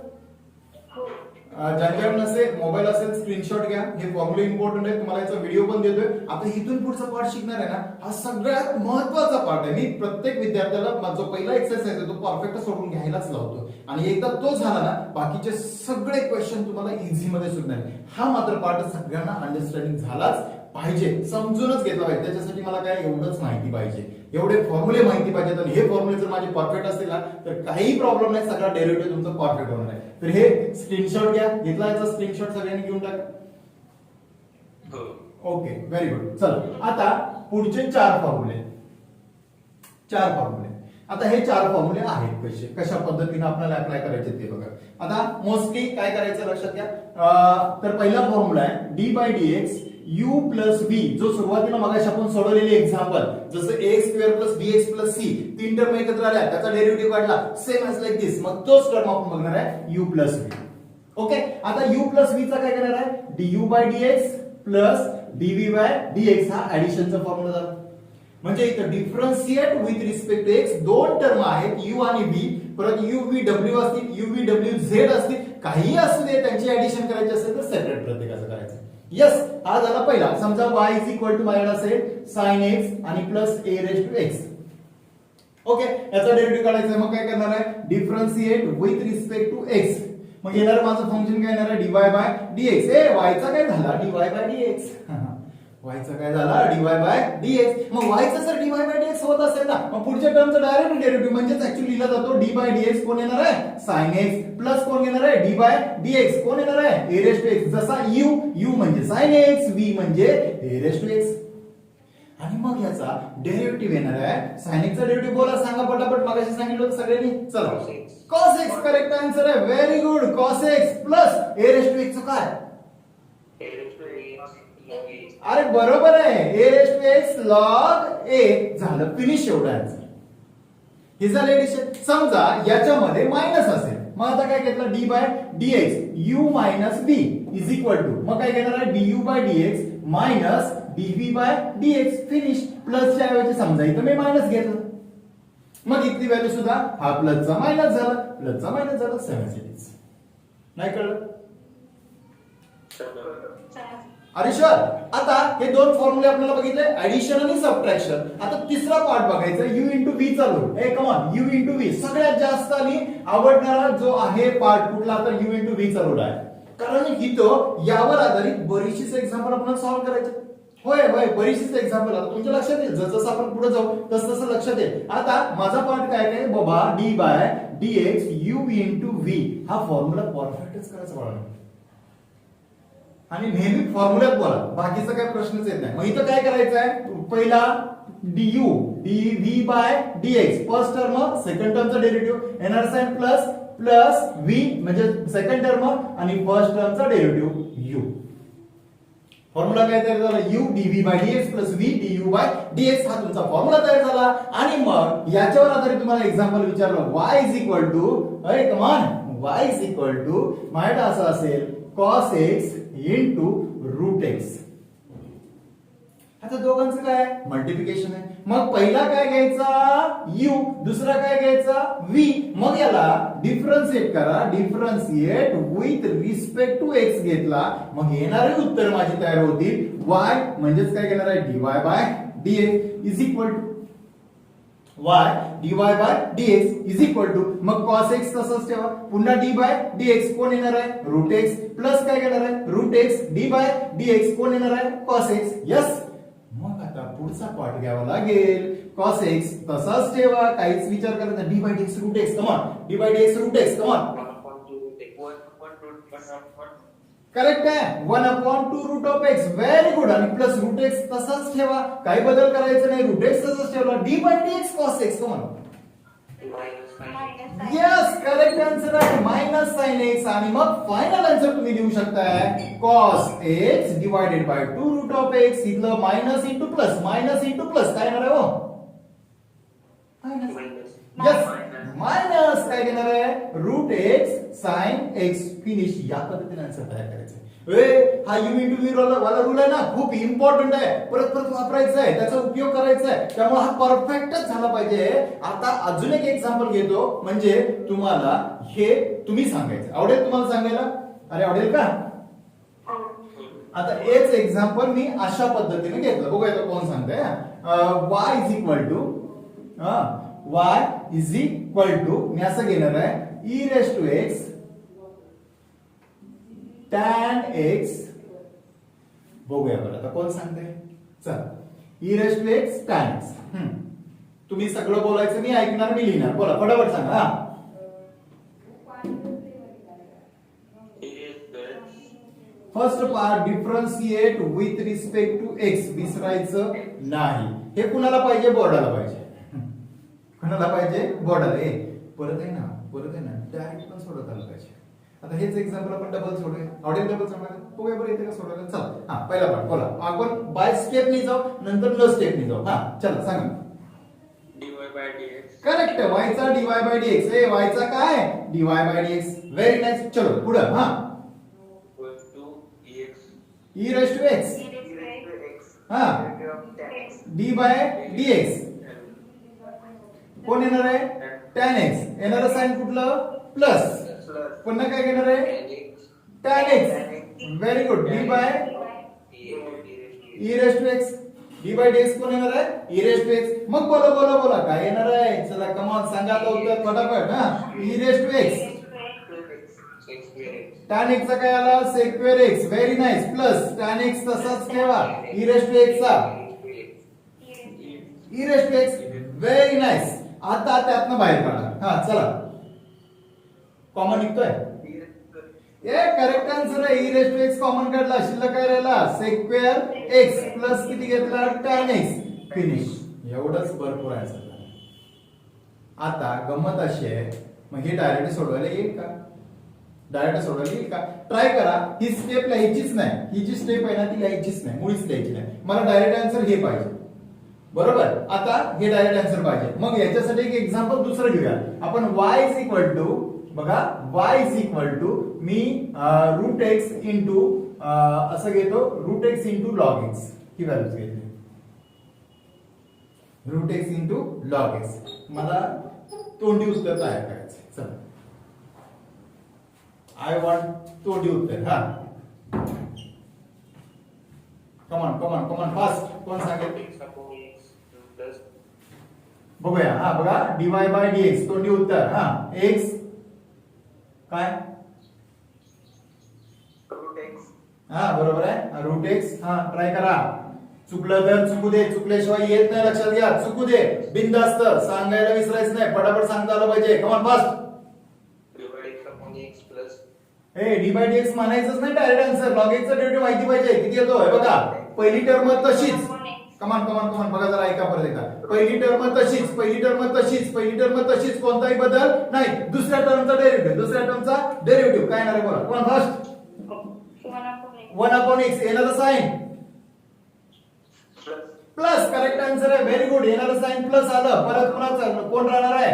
ज्यांच्याकडे नसेल मोबाईल असेल स्क्रीनशॉट घ्या. हे फॉर्म्युला इम्पॉर्टंट आहे. तुम्हाला याचा व्हिडिओ पण देतोय. आता इथून पुढचा पार्ट शिकणार आहे ना, हा सगळ्यात महत्वाचा पार्ट आहे. मी प्रत्येक विद्यार्थ्याला जो पहिला एक्सरसाइज आहे तो परफेक्ट सोडून घ्यायलाच लावतो, आणि एकदा तो झाला ना बाकीचे सगळे क्वेश्चन तुम्हाला इझी मध्ये सुटणार. हा मात्र पार्ट सगळ्यांना अंडरस्टँडिंग झालाच पाहिजे, समजूनच घेतला पाहिजे. त्याच्यासाठी मला काय एवढंच माहिती पाहिजे, एवढे फॉर्म्युले माहिती पाहिजेत. आणि हे फॉर्म्युले जर माझे परफेक्ट असतील ना तर काही प्रॉब्लेम नाही, सगळा डेरिव्हेटिव्ह तुमचा परफेक्ट होणार आहे. तर हे स्क्रीनशॉट घ्या. घेतला याचा स्क्रीनशॉट सगळ्यांनी घेऊन टाका. Okay very good. चला आता पुढचे 4 फॉर्म्युले. आता हे 4 फॉर्म्युले आहेत. कशा पद्धतीने आपल्याला अप्लाय करायचे ते बघा. आता मोस्टली काय करायचं लक्षात घ्या. तर पहिला फॉर्म्युला आहे D by D x u plus v, जो सुरुवातीला मगाशी आपण सोडवलेले एक्झाम्पल, जसं ax square plus bx plus c, 3 term एकत्र आल्या, त्याचा डेरिव्हेटिव्ह काढला सेम एज लाईक दिस. मग तोच टर्म आपण बघणार आहे u प्लस v. ओके. आता u प्लस v चा काय करणार आहे? du by dx plus dv by dx. हा ऍडिशनचा फॉर्म्युला झाला. म्हणजे इथं differentiate with respect to x दोन टर्म आहेत u आणि v. परत u v w असतील, u v w z असतील, काही असू दे, त्यांची ऍडिशन करायची असेल तर सेपरेट प्रत्येकाचं करायचं. यस हा झाला पहिला. समजा y इज इक्वल टू माझ्याकडे असेल साइन एक्स आणि plus a raise to x. Okay. याचा डेरिव्हेटिव्ह काढायचा. मग काय करणार आहे? Differentiate with respect to x. मग येणार माझं फंक्शन काय येणार आहे? dy by dx. ए y चा काय झाला? dy by dx. y चा काय झाला? dy by dx. मग y चा जर dy बाय dx होत असेल ना, मग पुढच्या टर्मचा डायरेक्ट डेरिव्हेटिव्ह म्हणजेच ऍक्च्युअली लिहिला जातो dy बाय dx. कोण येणार आहे? sin x प्लस कोण येणार आहे? dy by dx. कोण येणार आहे? a raise to x. जसा u म्हणजे sin x, v म्हणजे a रेज टू x. आणि मग याचा डेरिव्हेटिव्ह येणार आहे. sin x चा डेरिव्हेटिव्ह बोला, सांगा पटापट. मागाशी सांगितलं होतं सगळ्यांनी. चला cos x करेक्ट आन्सर आहे. Very good. cos x plus a raise to x काय? अरे बरोबर आहे. a raise to x log a झालं. फिनिश. एवढा आन्सर. हे झालं एडिशन. समजा याच्यामध्ये मायनस असेल, मग आता काय घेतलं? d by dx u minus b is equal to, मग काय घेणार आहे? du by dx minus dv by dx. Finish. प्लसच्या ऐवजी समजा इथं मी मायनस घेतलं, मग इथली व्हॅल्यू सुद्धा हा प्लसचा मायनस झाला, प्लसचा मायनस झाला. 7 नाही कळलं? अरिश्वर आता हे दोन फॉर्म्युले आपल्याला बघितले, ऍडिशन आणि सबट्रॅक्शन. आता तिसरा पार्ट बघायचा, यू इंटू व्ही चालू. ए कमॉन, यू इंटू व्ही सगळ्यात जास्त आणि आवडणारा जो आहे पार्ट कुठला, तर यू इंटू व्ही चालू आहे. कारण इथं यावर आधारित बरीचशीच एक्झाम्पल आपण सॉल्व्ह करायचे. होय होय, बरीचशीच एक्झाम्पल आता तुमच्या लक्षात येईल. जसं आपण पुढे जाऊ तसं लक्षात येईल. आता माझा पार्ट काय काय बाबा, d by D x u into v हा फॉर्म्युला परफेक्टच करायचा बाळा. आणि नेहमी फॉर्म्युल्यात बोला, बाकीचा काही प्रश्नच येत नाही. मग इथं काय करायचं आहे, पहिला du dv by dx first term, second टर्मचा डेरिव्हेटिव्ह, येणार साइन प्लस प्लस v म्हणजे सेकंड टर्म आणि फर्स्ट टर्मचा डेरिव्हेटिव्ह u. फॉर्म्युला काय तयार झाला, u dv by dx plus v du by dx हा तुमचा फॉर्म्युला तयार झाला. आणि मग याच्यावर आधारित तुम्हाला एक्झाम्पल विचारलं, y इज इक्वल टू, अरे come on, y is equal to माझ्याकडे असं असेल cos x into root x. आता दोघांचं काय मल्टिप्लिकेशन आहे. मग पहिला काय घ्यायचा u, दुसरा काय घ्यायचा v. मग याला डिफरन्शिएट करा, differentiate with respect to x घेतला, मग येणारे उत्तर माझी तयार होतील y म्हणजेच काय घेणार आहे dy by dx is equal to y dy by dx is equal to, मग cos x तसंच ठेवा, पुन्हा d बाय dx कोण येणार आहे रूट x, प्लस काय घेणार आहे root x d by dx कोण येणार आहे cos x. यस, मग आता पुढचा पार्ट घ्यावा लागेल, cos x तसाच ठेवा, काहीच विचार करायचा, d by dx route x, come on, d by dx route x, come on. Correct आहे, 1/2 root of x, very good. आणि प्लस रूट x तसाच ठेवा, काही बदल करायचं नाही, रूट x तसाच ठेवला, d by dx cos x, come on. Yes, correct answer आहे मायनस साइन x. आणि मग फायनल आन्सर तुम्ही देऊ शकताय cos x divided by 2 root of x. इथलं minus into plus, minus into plus काय येणार आहे हो, मायनस. यस, मायनस काय घेणार आहे root x sine x. Finish. या पद्धतीने आन्सर तयार करायचं. हा यू इंटू व्ही वाला रूल आहे ना, खूप इम्पॉर्टंट आहे, परत परत वापरायचा आहे, त्याचा उपयोग करायचा आहे, त्यामुळे हा परफेक्टच झाला पाहिजे. आता अजून एक एक्झाम्पल घेतो, म्हणजे तुम्हाला हे तुम्ही सांगायचं. आवडेल तुम्हाला सांगायला? अरे आवडेल का? आता हेच एक्झाम्पल मी अशा पद्धतीने घेतलं, बघूया कोण सांगतंय. y is equal to y is equal to मी असं घेणार आहे e raise to x tan x. बघूया बरं आता कोण सांगते. चल, e raise to x tan x. तुम्ही सगळं बोलायचं, मी ऐकणार, मी लिहिणार. बोला फटाफट सांगा. हा, first part differentiate with respect to x, विसरायचं नाही. हे कुणाला पाहिजे, बोर्डाला पाहिजे. कुणाला पाहिजे, बोर्डाला. परत आहे ना, परत आहे ना, डायरेक्ट पण सोडत आलं पाहिजे. आता हेच एक्झाम्पल आपण डबल सोडूया. आवडेल डबल सोडवायला? बघूया बरं येते का सोडवायला. चल, हा पहिला पार्ट बोला. आपण बाय स्टेपनी जाऊ, नंतर न स्टेपनी जाऊ. हा चला सांगा. dy by dx. Correct, y चा dy बाय dx. ए y चा काय dy by dx. Very nice. चलो पुढे. हा, e रेस टू x. हा, d बाय dx कोण येणार आहे tan x. येणार साइन कुठलं प्लस, पुन्हा काय घेणार आहे tan x. Very good. d by e raise to x. d by dx कोण येणार आहे e रेस टू x. मग बोला बोला बोला काय येणार आहे, चला कम ऑन सांगा आता उत्तर फटाफट. हा, e raise to x. tan x चा काय आला square x. Very nice. Plus tan x तसाच ठेवा, e रेस टू x चा e raise to x. Very nice. आता त्यातनं बाहेर काढा. हा चला, कॉमन निघतोय. करेक्ट आन्सर आहे, e raise to x common काढला, शिल्लक काय राहिला सेक्वेअर x प्लस किती घेतला tan x. फिनिश. एवढंच भरपूर आहे सगळं. आता गंमत अशी आहे, मग हे डायरेक्ट सोडवायला येईल का, डायरेक्ट सोडवायला येईल का? ट्राय करा. ही स्टेप लिहायचीच नाही, ही जी स्टेप आहे ना ती लिहायचीच नाही, मुळीच लिहायची नाही. मला डायरेक्ट आन्सर हे पाहिजे. बरोबर. आता हे डायरेक्ट आन्सर पाहिजे. मग याच्यासाठी एक एक्झाम्पल दुसरं घेऊया आपण. y इज इक्वल टू, बघा y इज इक्वल टू मी रूट x इंटू असं घेतो, root x into log x ही व्हॅल्यूज घेतली. Root x into log x. मला तोंडी उत्तर तयार करायचं. चला, आय वॉन्ट तोंडी उत्तर. हा, कमॉन फास्ट. कोण सांगेल? x upon x plus बघूया. हा बघा, dy बाय dx तोंडी उत्तर. हा x काय? root x. हा बरोबर आहे. Root x. हा ट्राय करा. चुकलं तर चुकू दे, चुकल्याशिवाय येत नाही, लक्षात घ्या. चुकू दे, बिनधास्त सांगायला विसरायचं नाही, पटापट सांगता आलं पाहिजे. Come on fast. Divide x upon x plus a d by dx म्हणायचंच नाही, डायरेक्ट आन्सर. लॉग एक्सचा डेरिव्हेटिव्ह माहिती पाहिजे किती येतो. हे बघा, पहिली टर्म तशीच. कमॉन बघा जरा, ऐका परत एकदा. पहिली टर्म तशीच, पहिली टर्म तशीच, कोणताही बदल नाही. दुसऱ्या टर्मचा डेरिव्हेटिव्ह काय येणार आहे बोला. कोण फर्स्ट? 1 अपॉन x येणारं sign plus plus. Correct answer आहे. Very good. येणारं साइन प्लस आलं. परत पुन्हा कोण राहणार आहे?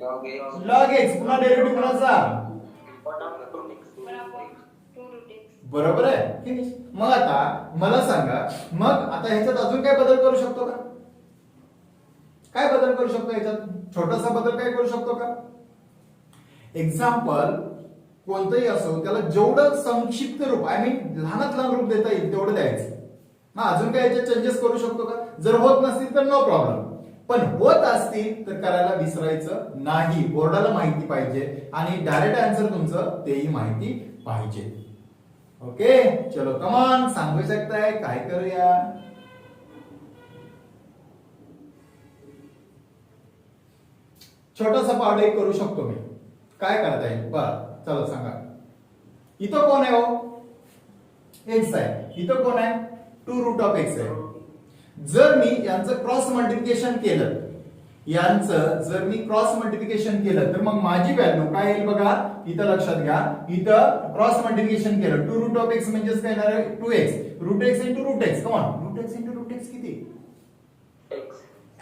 log x. Log x. पुन्हा डेरिव्हेटिव्ह कुणाचा? 1 upon x. बरोबर आहे. फिनिश. मग आता मला सांगा, मग आता ह्याच्यात अजून काय बदल करू शकतो का? काय बदल करू शकतो ह्याच्यात? छोटासा बदल काय करू शकतो का? एक्झाम्पल कोणतंही असो, त्याला जेवढं संक्षिप्त रूप, आय मीन लहानात लहान रूप देता येईल तेवढं द्यायचं. मग अजून काय याच्यात चेंजेस करू शकतो का? जर होत नसतील तर नो प्रॉब्लेम, पण होत असतील तर करायला विसरायचं नाही. बोर्डाला माहिती पाहिजे आणि डायरेक्ट आन्सर तुमचं तेही माहिती पाहिजे. ओके, चलो कमान, सांगू शकताय काय करूया? छोटासा पार्ट एक करू शकतो मी. काय करता येईल बरं, चलो सांगा. इथं कोण आहे हो? एक्स आहे. इथं कोण आहे? 2 रूट ऑफ एक्स आहे. जर मी यांचं क्रॉस मल्टिप्लिकेशन केलं, तर मग माझी व्हॅल्यू काय येईल बघा. इथं लक्षात घ्या, इथं क्रॉस मल्टिप्लिकेशन केलं 2 रूट ऑफ एक्स म्हणजेच काय येणार आहे? 2x. Root x into root x. Come on, root x into root x किती? x.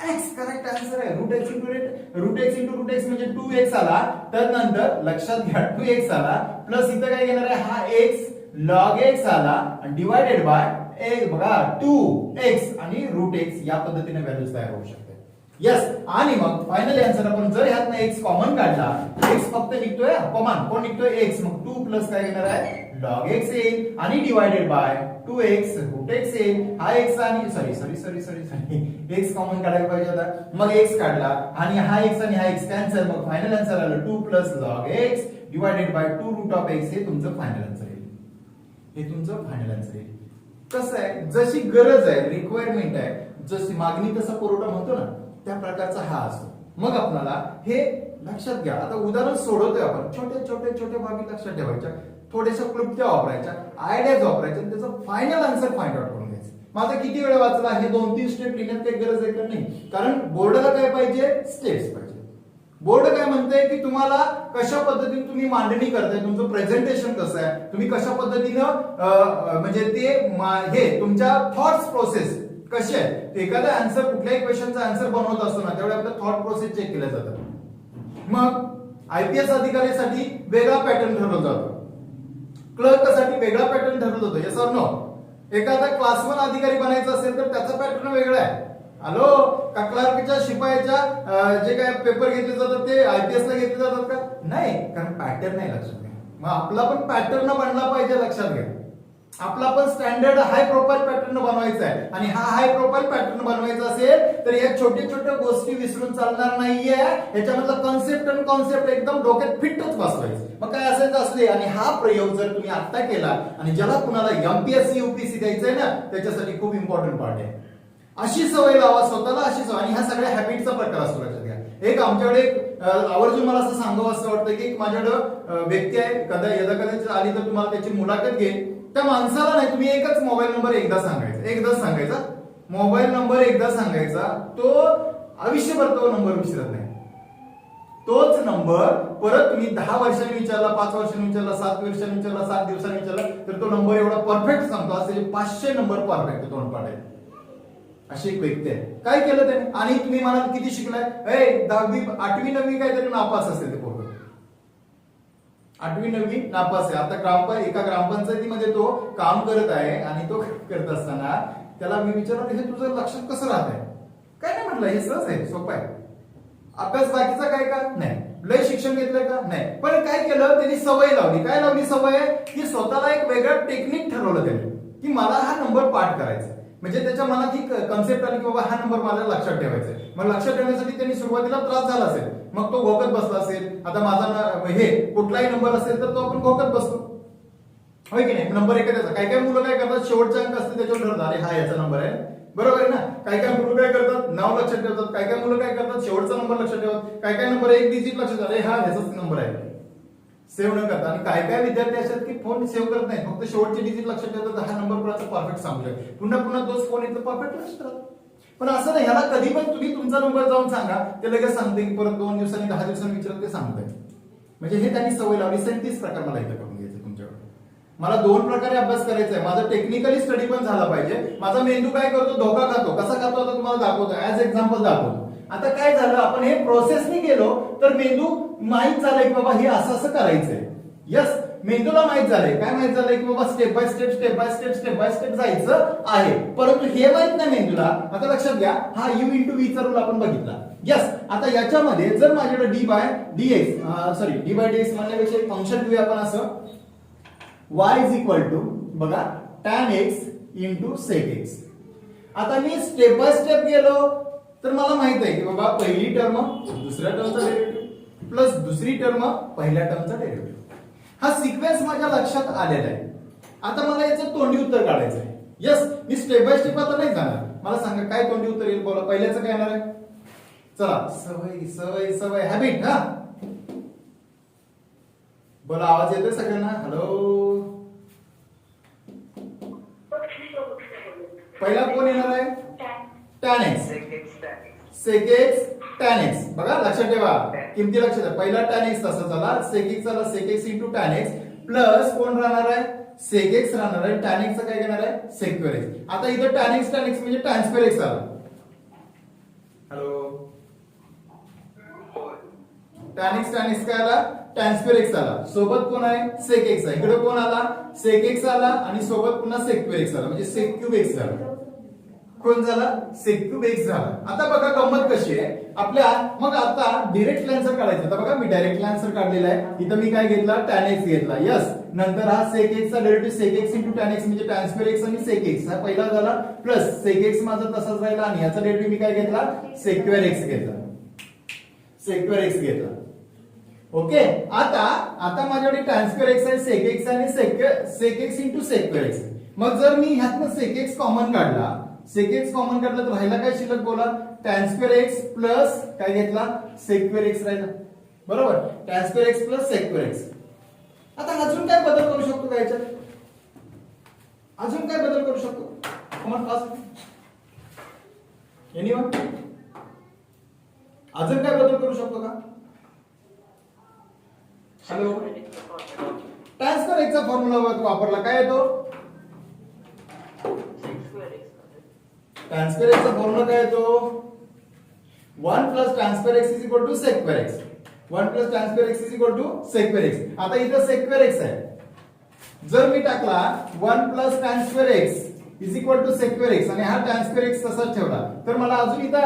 एक्स. करेक्ट आन्सर आहे. Root x into root x म्हणजे 2x आला. त्यानंतर लक्षात घ्या 2x आला, प्लस इथं काय घेणार आहे? हा x log x आला आणि डिवाइडेड बाय एक बघा 2x आणि रूट x. या पद्धतीने व्हॅल्यूज तयार होऊ शकते. यस. आणि मग फायनली आन्सर आपण जर ह्यातनं x कॉमन काढला, x फक्त निघतोय कॉमन. कोण निघतोय? x. मग 2 प्लस काय येणार आहे? log x येईल आणि divided by 2x root x येईल. हा x आणि सॉरी x कॉमन काढायला पाहिजे होता. मग x काढला आणि हा x आणि हा x कॅन्सल. मग फायनल आन्सर आलं 2 plus log x divided by 2 root of x. हे तुमचं फायनल आन्सर येईल. कसं आहे, जशी गरज आहे, रिक्वायरमेंट आहे, जशी मागणी तसा पुरवठा म्हणतो ना, त्या प्रकारचा हा असतो. मग आपल्याला हे लक्षात घ्या. आता उदाहरण सोडवतोय आपण, छोटे बाबी लक्षात ठेवायच्या, थोड्याशा क्लुप्त्या वापरायच्या, आयडियाज वापरायच्या, त्याचं फायनल आन्सर फाइंड आउट करून घ्यायचं. माझा किती वेळ वाचला? हे 2-3 स्टेप लिहिण्यात काही गरज आहे का? नाही. कारण बोर्डाला काय पाहिजे? स्टेप्स पाहिजे. बोर्ड काय म्हणतंय की तुम्हाला कशा पद्धतीने तुम्ही मांडणी करताय, तुमचं प्रेझेंटेशन कसं आहे, तुम्ही कशा पद्धतीनं म्हणजे ते हे तुमच्या थॉट्स प्रोसेस कशी आहे. एखादा आन्सर, कुठल्याही क्वेश्चनचा आन्सर बनवत असतो ना, त्यावेळी आपलं थॉट प्रोसेस चेक केलं जातं. मग आयपीएस अधिकाऱ्यासाठी वेगळा पॅटर्न ठरवला जातो, क्लर्कसाठी वेगळा पॅटर्न ठरवला जातो. Yes or no? एखादा क्लास 1 अधिकारी बनायचा असेल तर त्याचा पॅटर्न वेगळा आहे. हॅलो, का क्लर्कच्या शिपायाच्या जे काय पेपर घेतले जातात ते आयपीएस ला घेतले जातात का? नाही, कारण पॅटर्न नाही लक्षात घ्या. मग आपला पण पॅटर्न बनला पाहिजे, लक्षात घ्या. आपला पण स्टँडर्ड हाय प्रोफाईल पॅटर्न बनवायचा आहे. आणि हा हाय प्रोफाईल पॅटर्न बनवायचा असेल तर या छोट्या गोष्टी विसरून चालणार नाहीये. याच्यामधला कॉन्सेप्ट एकदम डोक्यात फिटच बसवायचं. मग काय असायचं असले. आणि हा प्रयोग जर तुम्ही आता केला, आणि ज्याला कुणाला एमपीएससी यूपीएससी द्यायचंय ना, त्याच्यासाठी खूप इम्पॉर्टंट पार्ट आहे. अशी सवय लावा स्वतःला, अशी सवय. आणि ह्या सगळ्या हॅबिटचा प्रकार असतो, लक्षात घ्या. एक आमच्याकडे आवर्जून मला असं सांगावं असं वाटतं की एक माझ्याकडे व्यक्ती आहे, कदाचित आली तर तुम्हाला त्याची मुलाखत घेईन. त्या माणसाला नाही, तुम्ही एकच मोबाईल नंबर एकदाच सांगायचा, मोबाईल नंबर एकदा सांगायचा, तो आयुष्यभर तो नंबर विसरत नाही. तोच नंबर परत तुम्ही 10 वर्षांनी विचारला, 5 वर्षांनी विचारला, 7 वर्षांनी विचारला, 7 दिवसांनी विचारला, तर तो नंबर एवढा परफेक्ट सांगतो. असे 500 नंबर परफेक्ट तोंडपाठ आहे. अशी एक व्यक्ती आहे. काय केलं त्याने? आणि तुम्ही म्हणाल किती शिकलाय? 10वी 8वी 9वी काहीतरी नापास असेल ते पोरं. 8वी 9वी नापास आहे. आता एका ग्रामपंचायतीमध्ये तो काम करत आहे. आणि तो करत असताना त्याला मी विचारलं, हे तुझं लक्षात कसं राहत आहे? काय नाही म्हटलं, हे सहज आहे, सोपं आहे. अभ्यास बाकीचा काय का? नाही. लय शिक्षण घेतलंय का? नाही. पण काय केलं त्यांनी? सवय लावली. काय लावली सवय? की स्वतःला एक वेगळं टेक्निक ठरवलं त्यांनी. की मला हा नंबर पाठ करायचा आहे. म्हणजे त्याच्या मनात ही कन्सेप्ट आली की बाबा हा नंबर मला लक्षात ठेवायचा आहे. मग लक्षात ठेवण्यासाठी त्यांनी सुरुवातीला त्रास झाला असेल, मग तो घोकत बसला असेल. आता माझा हे कुठलाही नंबर असेल तर तो आपण घोकत बसतो, होय की नाही. नंबर एखाद्याचा काही काही मुलं काय करतात, शेवटचा अंक असते त्याच्यावर ठरवतात अरे हा याचा नंबर आहे, बरोबर आहे ना. काही काही मुलं काय करतात, नाव लक्षात ठेवतात. काही काही मुलं काय करतात, शेवटचा नंबर लक्षात ठेवतात. काही काही नंबर एक डिजिट लक्षात, अरे हा ह्याचाच नंबर आहे, सेव्ह न करता. आणि काय काय विद्यार्थी असतात की फोन सेव्ह करत नाही, फक्त शेवटचे डिजिट लक्षात ठेवतात, हा नंबर कोणाचा परफेक्ट सांगू शकतो, पुन्हा पुन्हा तोच फोन येतो परफेक्ट लक्षात राहतो. पण असं नाही, ह्याला कधी पण तुम्ही तुमचा नंबर जाऊन सांगा, ते लगेच सांगते की परत 2 दिवसांनी 10 दिवसांनी विचारत ते सांगतंय. म्हणजे हे त्यांनी सवय लावली. सेम तीच प्रकार मला इथं करून घ्यायचं तुमच्याकडे. मला 2 प्रकारे अभ्यास करायचा आहे. माझा टेक्निकली स्टडी पण झाला पाहिजे. माझा मेंदू काय करतो, धोका खातो. कसा खातो आता तुम्हाला दाखवतो, ऍज एक्झाम्पल दाखवतो. आता काय झालं, आपण हे प्रोसेसने गेलो तर मेंदू माहित झालंय की बाबा हे असं असं करायचंय. यस, मेंदूला माहित झालंय. काय माहित झालंय की बाबा step by step step by step step by step जायचं आहे. परंतु हे माहित नाही मेंदूला. आता लक्षात घ्या, हा u इंटू v चा रूल आपण बघितला. यस, आता याच्यामध्ये जर माझ्याकडे d बाय dx म्हणण्यापेक्षा एक फंक्शन घेऊया आपण असं, y इज इक्वल टू बघा tan x into sec x. आता मी स्टेप बाय स्टेप गेलो तर मला माहित आहे की बाबा पहिली टर्म दुसऱ्या टर्मचा डेरिव्हेटिव्ह प्लस दुसरी टर्म पहिल्या टर्मचा डेरिव्हेटिव्ह. हा सिक्वेन्स माझ्या लक्षात आलेला आहे. आता मला याचं तोंडी उत्तर काढायचं आहे. Yes, me step by step आता नाही जाणार. मला सांगा काय तोंडी उत्तर येईल, बोला. पहिल्याचं काय येणार आहे, चला सवय सवय सवय हॅबिट. हा बोला, आवाज येतोय सगळ्यांना, हॅलो. पहिला कोण येणार आहे, tan x. sec x tan x. बघा लक्षात ठेवा, किमती लक्षात ठेवा. पहिला tan x तसा झाला, sec x झाला sec x into tan x plus कोण राहणार आहे, sec x राहणार आहे. tan x चं काय घेणार आहे, sec x. आता इथं tan x म्हणजे tan square x आला. हॅलो, tan x काय आला, tan square x आला. सोबत कोण आहे, sec x आहे. इकडे कोण आला, sec x आला आणि सोबत पुन्हा sec x आला, म्हणजे sec cube x झाला. कोण झाला, sec cube x झाला. आता बघा गंमत कशी आहे आपल्या. मग आता डायरेक्ट आन्सर काढायचं. आता बघा मी डायरेक्ट आन्सर काढलेला आहे. इथं मी काय घेतला, tan x घेतला. यस, नंतर हा sec x चा derivative sec x into tan x म्हणजे tan square x आणि sec x हा पहिला झाला, प्लस sec x माझा तसाच राहिला आणि याचा डेरिव्हेटिव्ह मी काय घेतला, sec square x घेतला. sec square x घेतला. ओके, आता माझ्याकडे tan square x आहे, sec x आणि sec x into sec square x. मग जर मी ह्यातनं sec x कॉमन काढला, sec x कॉमन काढला तर राहिला काय शिल्लक, बोला. tan square x प्लस काय घेतला, sec square x राहिला, बरोबर. tan square x plus sec square x. आता अजून काय बदल करू शकतो का याच्यात, अजून काय बदल करू शकतो, कॉमन फास्ट एनीवन, अजून काय बदल करू शकतो का, हॅलो. tan square x चा फॉर्म्युला वापरला, काय येतो, tan square x चा फॉर्म्युला काय येतो, 1 plus tan square x is equal to sec square x. 1 plus tan square x is equal to sec square x. आता इथं sec square x आहे. जर मी टाकला 1 plus tan square x is equal to sec square x आणि हा tan square x तसाच ठेवला तर मला अजून इथं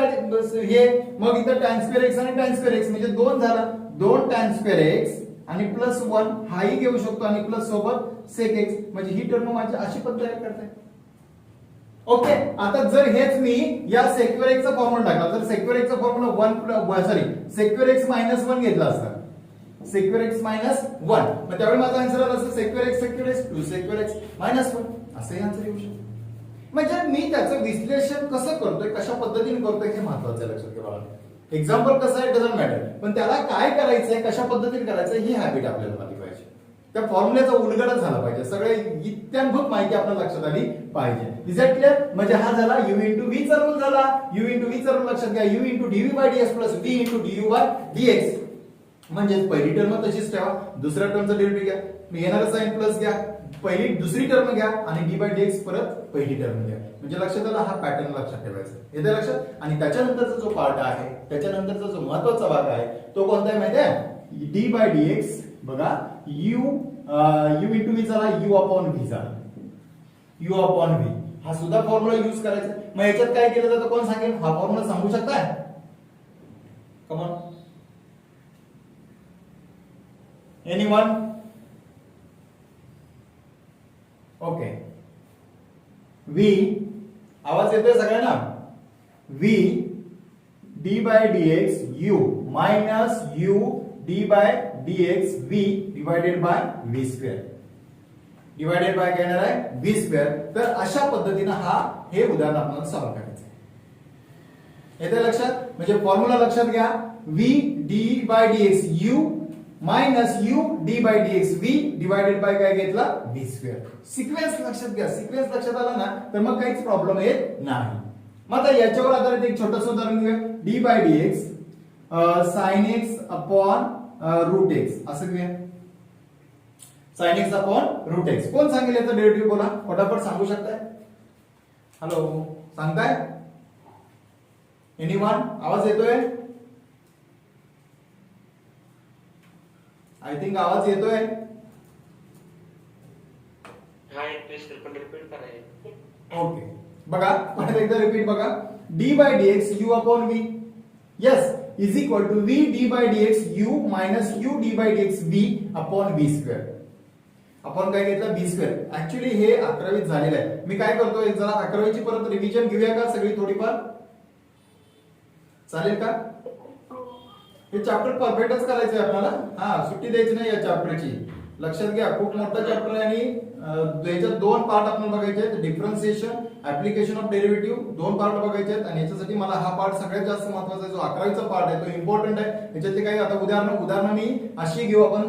हे, मग इथं tan square x आणि tan square x म्हणजे 2 झाला. 2 tan square x आणि प्लस 1 हाही घेऊ शकतो आणि प्लस सोबत sec x म्हणजे ही टर्म माझी अशी पण तयार करते. ओके, आता जर हेच मी या sec square x चा फॉर्म्युला टाकला तर sec square x चा formula sec square x minus 1 घेतला असता, sec square x minus 1. मग त्यावेळी माझा आन्सर आला असता sec square x plus sec square x minus 1 असंही आन्सर येऊ शकतो. म्हणजे मी त्याचं विश्लेषण कसं करतोय, कशा पद्धतीने करतोय हे महत्त्वाचं आहे, लक्षात ठेवा. एक्झाम्पल कसं आहे डझंट मॅटर, पण त्याला काय करायचंय, कशा पद्धतीने करायचंय ही हॅबिट आपल्याला आली पाहिजे. त्या फॉर्म्युल्याचा उलगडा झाला पाहिजे, सगळे इत्यांभूत माहिती आपल्या लक्षात आली पाहिजे. Is it clear? म्हणजे हा झाला u इंटू v चा रूल झाला. u इंटू v चा रूल लक्षात घ्या, u into dv by dx plus v into du by dx. म्हणजे पहिली टर्म तशीच ठेवा, दुसऱ्या टर्मचा डेरिव्हेटिव्ह घ्या, येणारा साइन प्लस घ्या, पहिली दुसरी टर्म घ्या आणि d बाय dx परत पहिली टर्म घ्या. म्हणजे लक्षात आला, हा पॅटर्न लक्षात ठेवायचा. येते लक्षात? आणि त्याच्यानंतरचा जो पार्ट आहे, त्याच्यानंतरचा जो महत्त्वाचा भाग आहे तो कोणता आहे माहिती आहे? d बाय dx बघा, u इंटू v झाला, u अपॉन v झाला, u अपॉन v हा सुद्धा फॉर्म्युला यूज करायचा. मग याच्यात काय केलं जातं कोण सांगेल, हा फॉर्म्युला सांगू शकताय? Come on, anyone? ओके, v आवाज येतोय सगळ्यांना v d by dx u minus u d by dx v divided by v square divided by काय येणार आहे v स्क्वेअर. तर अशा पद्धतीने हे उदाहरण आपल्याला सॉल्व्ह करायचं आहे. येते लक्षात म्हणजे फॉर्म्युला लक्षात घ्या v d by dx u minus u d by dx v divided by काय घेतला v स्क्वेअर. सिक्वेन्स लक्षात घ्या सिक्वेन्स लक्षात आला ना तर मग काहीच प्रॉब्लेम येत नाही. मग आता याच्यावर आधारित एक छोटंसं उदाहरण घेऊया d by dx sin x upon root x असं घेऊया sin x upon root x. कोण सांगेल याचा डेरिव्हेटिव्ह बोला फटाफट सांगू शकताय. हॅलो सांगताय एनीवन आवाज येतोय आय थिंक आवाज येतोय हा येतोय सर पण रिपीट करायचं. ओके बघा परत एकदा रिपीट बघा d by dx u upon v yes is equal to v d by dx u minus u d by dx v upon v square. आपण काय घेतलं b स्क्वेअर. ऍक्च्युली हे 11वीत झालेलं आहे. मी काय करतोय जरा 11वीची परत रिव्हिजन घेऊया का सगळी थोडीफार चालेल का. हे चॅप्टर परफेक्टच करायचं आहे आपल्याला. सुट्टी द्यायची नाही या चॅप्टरची. लक्षात घ्या खूप मोठा चॅप्टर आहे आणि याच्यात दोन पार्ट आपण बघायचे आहेत डिफरन्सिएशन ऍप्लिकेशन ऑफ डेरिव्हेटिव्ह दोन पार्ट बघायचे आहेत आणि याच्यासाठी मला हा पार्ट सगळ्यात जास्त महत्त्वाचा आहे जो 11वीचा पार्ट आहे तो इम्पॉर्टंट आहे. याच्यातले काही आता उदाहरण मी अशी घेऊ आपण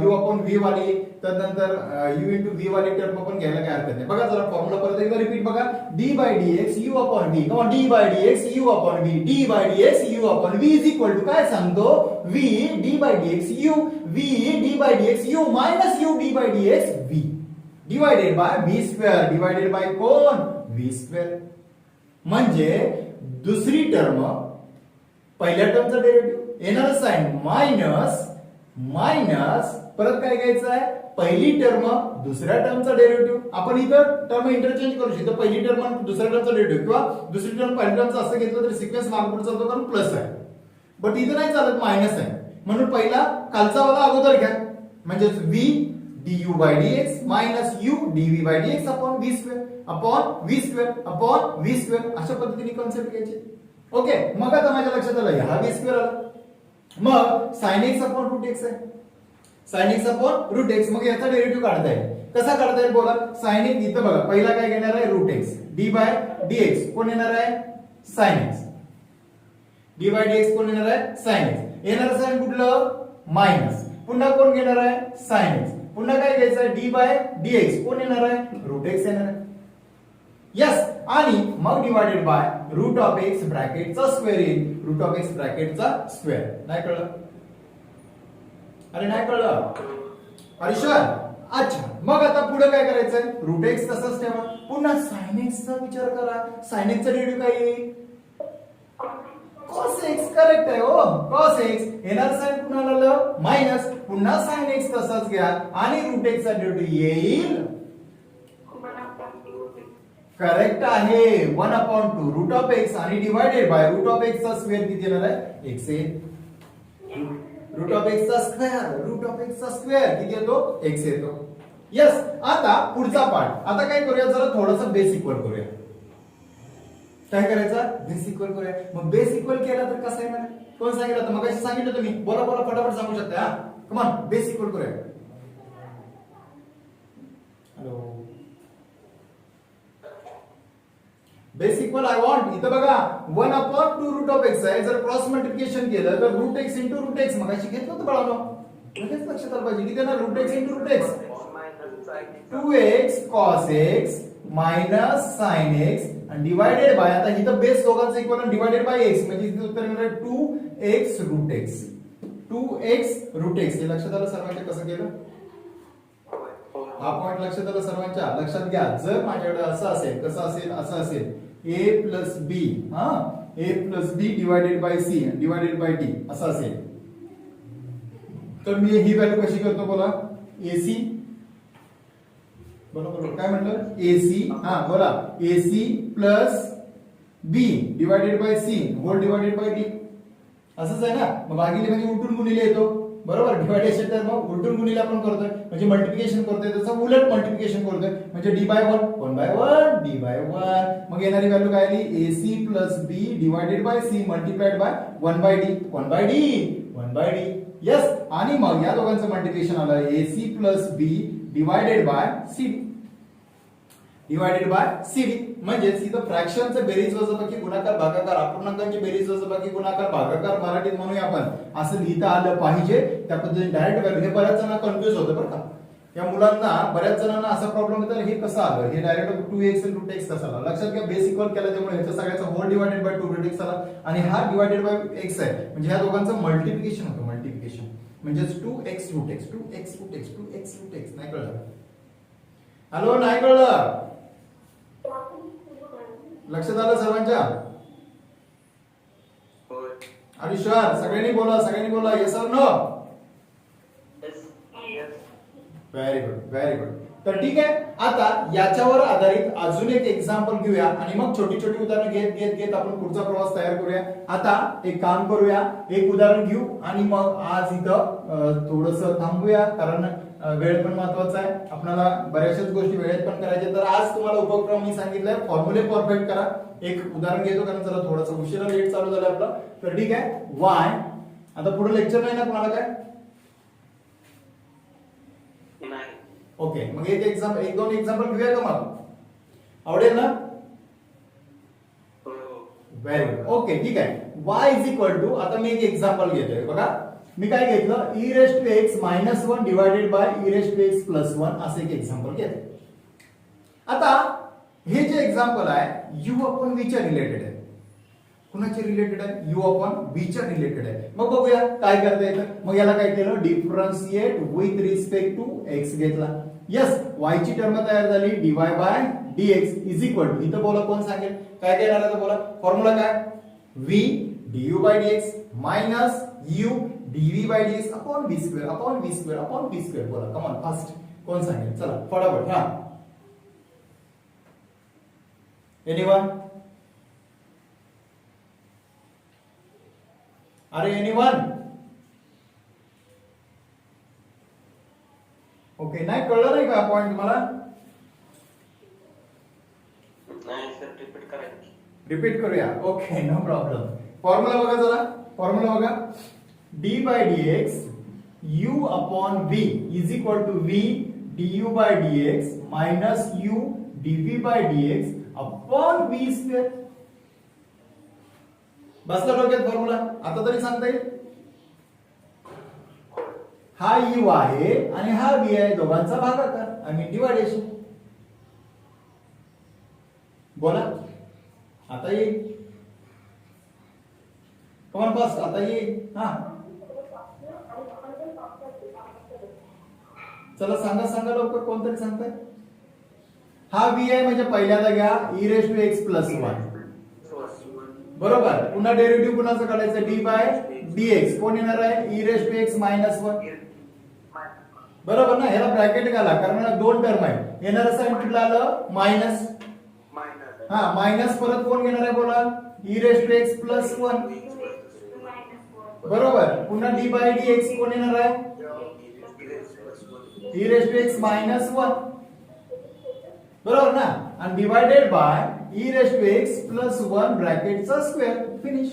u अपॉन v वाली त्यानंतर u इंटू v वाली टर्म आपण घ्यायला काय हरकत नाही. बघा जरा फॉर्म्युला परत एकदा रिपीट बघा d by dx u upon v किंवा d by dx u upon v d by dx u upon v is equal to काय सांगतो v d by dx u v d by dx u minus u d by dx v divided by v square divided by कोण v square. म्हणजे दुसरी term पहिल्या टर्मचा derivative येणार sign minus परत काय घ्यायचं आहे पहिली टर्म दुसऱ्या टर्मचा डेरिव्हेटिव्ह. आपण इथं टर्म इंटरचेंज करू शकतो पहिली टर्म आणि दुसऱ्या टर्मचा डेरिव्हेटिव्ह किंवा दुसरी टर्म पहिल्या टर्मचा असं घेतलं तर सिक्वेन्स मागपुढे चालतो कारण प्लस आहे. बट इथं नाही चालत मायनस आहे म्हणून पहिला खालचा वाला अगोदर घ्या म्हणजे v du by dx minus u dv by dx upon v square upon v square upon v square अशा पद्धतीने कन्सेप्ट घ्यायचे. ओके मग आता माझ्या लक्षात आलं हा v स्क्वेअर आला मग sin x upon root x आहे sin x upon root x. मग याचा डेरिव्हेटिव्ह काढता येईल कसा काढता येईल बोला. sin x इथं बघा पहिला काय घेणार आहे root x d by dx कोण येणार आहे sin x d by dx कोण येणार आहे sin x. येणार साइन कुठलं मायनस पुन्हा कोण घेणार आहे sin x पुन्हा काय घ्यायचं आहे d बाय dx कोण येणार आहे रूट x येणार आहे. यस आणि मग divided by root of x ब्रॅकेटचा स्क्वेअर येईल रूट ऑफ x ब्रॅकेटचा स्क्वेअर. नाही कळलं अरे नाही कळलं हर्षद. अच्छा मग आता पुढे काय करायचंय रूट x तसंच ठेवा पुन्हा sin x चा विचार करा sin x चा डेरिव्हेटिव्ह काय येईल cos x करेक्ट आहे हो cos x येणार साइन पुन्हा आलं मायनस पुन्हा sin x तसाच घ्या आणि रूट x चा डेरिव्हेटिव्ह येईल करेक्ट आहे 1/2 रूट ऑफ x आणि divided by root of x चा स्क्वेअर किती येणार आहे x आहे रूट ऑफ x चा स्क्वेअर किती येतो x येतो. यस आता पुढचा पार्ट आता काय करूया जरा थोडंसं बेस इक्वल करूया. काय करायचं बेस इक्वल करूया. मग बेस इक्वल केला तर कसं येणार कोण सांगितलं आता मगाशी सांगितलं तुम्ही बोला फटाफट सांगू शकता. हा कम ऑन बेस इक्वल करूया. Hello base equal I want इथं बघा 1/2 रूट ऑफ x आहे जर क्रॉस मल्टिप्लिकेशन केलं तर root x into root x मगाशी घेतलं होतं बाळांनो लगेच लक्षात आलं पाहिजे किती येणार root x into root x 2x cos x minus sin x आणि डिवायडेड बाय आता इथं बेस दोघांचं इक्वल डिवायडेड बाय x म्हणजे इथे उत्तर येणार आहे 2x root x 2x root x. हे लक्षात आलं सर्वांच्या कसं केलं हा पॉइंट लक्षात आलं सर्वांच्या लक्षात घ्या. जर माझ्याकडे असं असेल कसं असेल असं असेल a plus b a plus b divided by c divided by d असं असेल तर मी ही व्हॅल्यू कशी करतो बोला ac बरोबर काय म्हटलं ac बोला ac plus b divided by c whole divided by d असंच आहे ना. मग भागिले म्हणजे उलटून गुणिले येतो बरोबर. डिवायडेशन टर्म उलटून गुणिले आपण करतोय म्हणजे मल्टिप्लिकेशन करतोय त्याचं उलट मल्टिप्लिकेशन करतोय म्हणजे d by 1 1 by 1 d by 1. मग येणारी व्हॅल्यू काय आली ac plus b divided by c multiplied by 1 by d 1 by d 1 by d. Yes. आणि मग या दोघांचं मल्टिप्लिकेशन आलं ac plus b divided by c divided by cd. म्हणजेच इथं फ्रॅक्शनचं बेरीज वजाबाकी गुणाकार भागाकार अपूर्णांकांची बेरीज वजाबाकी गुणाकार भागाकार मराठीत म्हणूया आपण असं लिहिता आलं पाहिजे. त्या पद्धतीने डायरेक्ट व्हॅल्यू हे बऱ्याच जणांना कन्फ्युज होतं बरं का. या मुलांना बऱ्याच जणांना असा प्रॉब्लेम येतो हे कसं आलं हे डायरेक्ट 2x आणि 2x कसं आलं. लक्षात घ्या बेस इक्वल केला त्यामुळे ह्याच्या सगळ्याचा होल डिवायडेड बाय 2x आला आणि हा डिवायडेड बाय x आहे म्हणजे ह्या दोघांचं मल्टिप्लिकेशन होतं मल्टिप्लिकेशन म्हणजेच 2x root x 2x root x 2x root x. नाही कळलं. हॅलो नाही कळलं. लक्षात आलं सर्वांच्या. अरे शुअर सगळ्यांनी बोला येस और no. Very good very good. तर ठीक आहे आता याच्यावर आधारित अजून एक एक्झाम्पल घेऊया आणि मग छोटी छोटी उदाहरणं घेत घेत आपण पुढचा प्रवास तयार करूया. आता एक काम करूया एक उदाहरण घेऊ आणि मग आज इथं थोडंसं थांबूया कारण वेळ पण महत्वाचा आहे. आपल्याला बऱ्याचशाच गोष्टी वेळेत पण करायच्या. तर आज तुम्हाला उपक्रम मी सांगितलाय फॉर्म्युले परफेक्ट करा. एक उदाहरण घेतो कारण जरा थोडंसं उशिरा लेट चालू झालं आपलं. तर ठीक आहे y आता पुढे लेक्चर नाही ना तुम्हाला काय ओके. मग एक दोन एक्झाम्पल घेऊया का मग आवडेल ना. व्हेरी गुड ओके ठीक आहे. y इज इक्वल टू आता मी एक एक्झाम्पल घेतोय बघा. मी काय घेतलं e raise to x minus 1 divided by e raise to x plus 1 असं एक एक्झाम्पल घेतलं. आता हे जे एक्झाम्पल आहे u अपॉन v च्या रिलेटेड आहे. कुणाचे रिलेटेड आहे u अपॉन v च्या रिलेटेड आहे. मग बघूया काय करता येतं. मग याला काय केलं differentiate with respect to x घेतला. यस y ची टर्म तयार झाली dy by dx is equal to इथं बोला कोण सांगेल काय काय येणार आहे बोला. फॉर्म्युला काय v du by dx minus u dv by dx upon v square upon v square upon v square. बोला कम ऑन फास्ट कोण सांगेल चला फटाफट. हा एनीवन अरे एनीवन ओके. नाही कळलं नाही का पॉइंट मला. नाही सर रिपीट करायचं. रिपीट करूया ओके नो प्रॉब्लेम. फॉर्म्युला बघा जरा फॉर्म्युला बघा d by dx u upon v is equal to v du by dx minus u dv by dx upon v square. बसला डोक्यात फॉर्म्युला. आता तरी सांगता येईल. हा u आहे आणि हा v आहे दोघांचा भागाकार आय मीन डिवायडेशन. बोला आता येईल कमान फास्ट आता येईल. हा चला सांगा लवकर कोणतरी सांगताय. हा v आहे म्हणजे पहिल्यांदा घ्या e raise to x plus 1 बरोबर. पुन्हा डेरिव्हेटिव्ह कुणाचं काढायचं d बाय dx कोण येणार आहे e raise to x minus 1 बरोबर ना. ह्याला ब्रॅकेट घाला कारण दोन टर्म आहे. येणारं साइन कुठलं आलं मायनस. हा मायनस परत कोण घेणार आहे बोला e raise to x plus 1 बरोबर. पुन्हा d बाय dx कोण येणार आहे e raise to x minus 1 बरोबर ना. आणि divided by e raise to x plus 1 ब्रॅकेटचा square finish.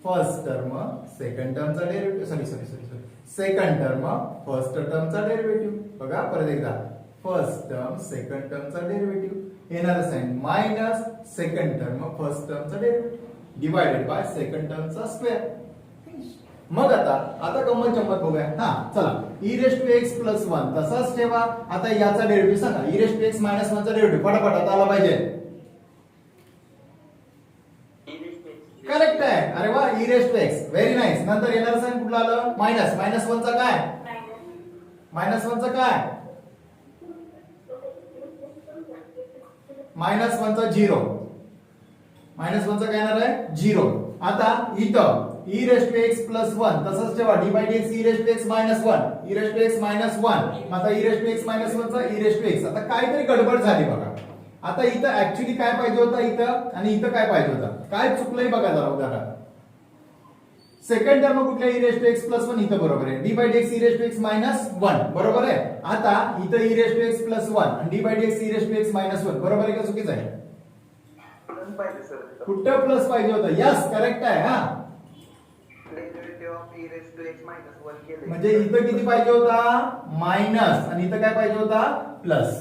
First term second टर्मचा derivative sorry second term first टर्मचा डेरिव्हेटिव्ह. बघा परत एकदा फर्स्ट टर्म सेकंड टर्मचा डेरिव्हेटिव्ह येणार sign minus second term first टर्मचा डेरिव्हेटिव्ह डिवायडेड बाय सेकंड टर्मचा स्क्वेअर. मग आता गंमत जंमत बघूया. हा चला e raise to x plus 1 तसाच ठेवा. आता याचा डेरिव्हेटिव्ह सांगा e raise to x minus 1 चा डेरिव्हेटिव्ह फटाफट आता आला पाहिजे. करेक्ट आहे. अरे वा e raise to x very nice. नंतर येणार साइन कुठला आलं मायनस. मायनस 1 चा काय मायनस 1 चा काय मायनस 1 चा 0 मायनस 1 चा काय येणार आहे 0. आता इथं e raise to x plus 1 तसंच ठेवा d by dx e raise to x minus 1 e raise to x minus 1. आता e raise to x minus 1 चा e रेस टू x. आता काहीतरी गडबड झाली बघा. आता इथं ऍक्च्युली काय पाहिजे होतं इथं आणि इथं काय पाहिजे होतं काय चुकलंय बघा जरा उदाहरण. सेकंड टर्म कुठल्या e raise to x plus one इथं बरोबर आहे D by D x e raise to x minus one बरोबर आहे आता इथं e raise to x plus one आणि d by D x e raise to x minus one बरोबर आहे का चुकीचं आहे प्लस पाहिजे सर कुठं प्लस पाहिजे होतं यस करेक्ट आहे हा derivative of e raise to x minus 1 केले म्हणजे इथं किती पाहिजे होता मायनस आणि इथं काय पाहिजे होता प्लस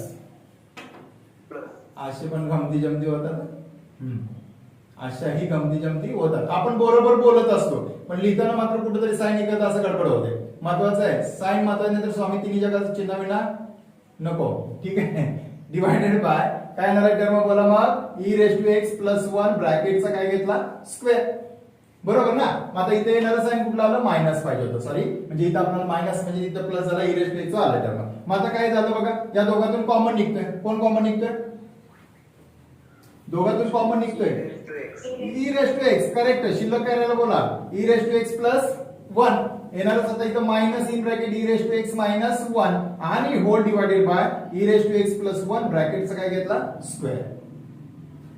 प्लस असे पण गमती जमती होतात अशाही गमती जमती होतात आपण बरोबर बोलत असतो पण लिहिताना मात्र कुठेतरी साइन एकत असं गडबड होते महत्वाचं आहे साइन महत्वाचं नाही तर स्वामी तिन्ही जगाचं चिन्ह विना नको ठीक आहे डिवायडेड बाय काय येणार आहे टर्म बोला मग e raise to x plus one ब्रॅकेटचा काय घेतला स्क्वेअर बरोबर ना मग आता इथे येणारं साइन कुठलं आलं मायनस पाहिजे होतं सॉरी म्हणजे इथं आपल्याला मायनस म्हणजे इथं प्लस झाला ई रेस टू एक्स आलं टर्म मग आता काय झालं बघा या दोघातून कॉमन निघतोय कोण कॉमन निघतोय दोघातून कॉमन निघतोय e raise to x correct शिल्लक काय राहिला बोला e raise to x plus one येणारच आता इथं minus in bracket e raise to x minus one आणि whole divided by e raise to x plus one ब्रॅकेटचा काय घेतला स्क्वेअर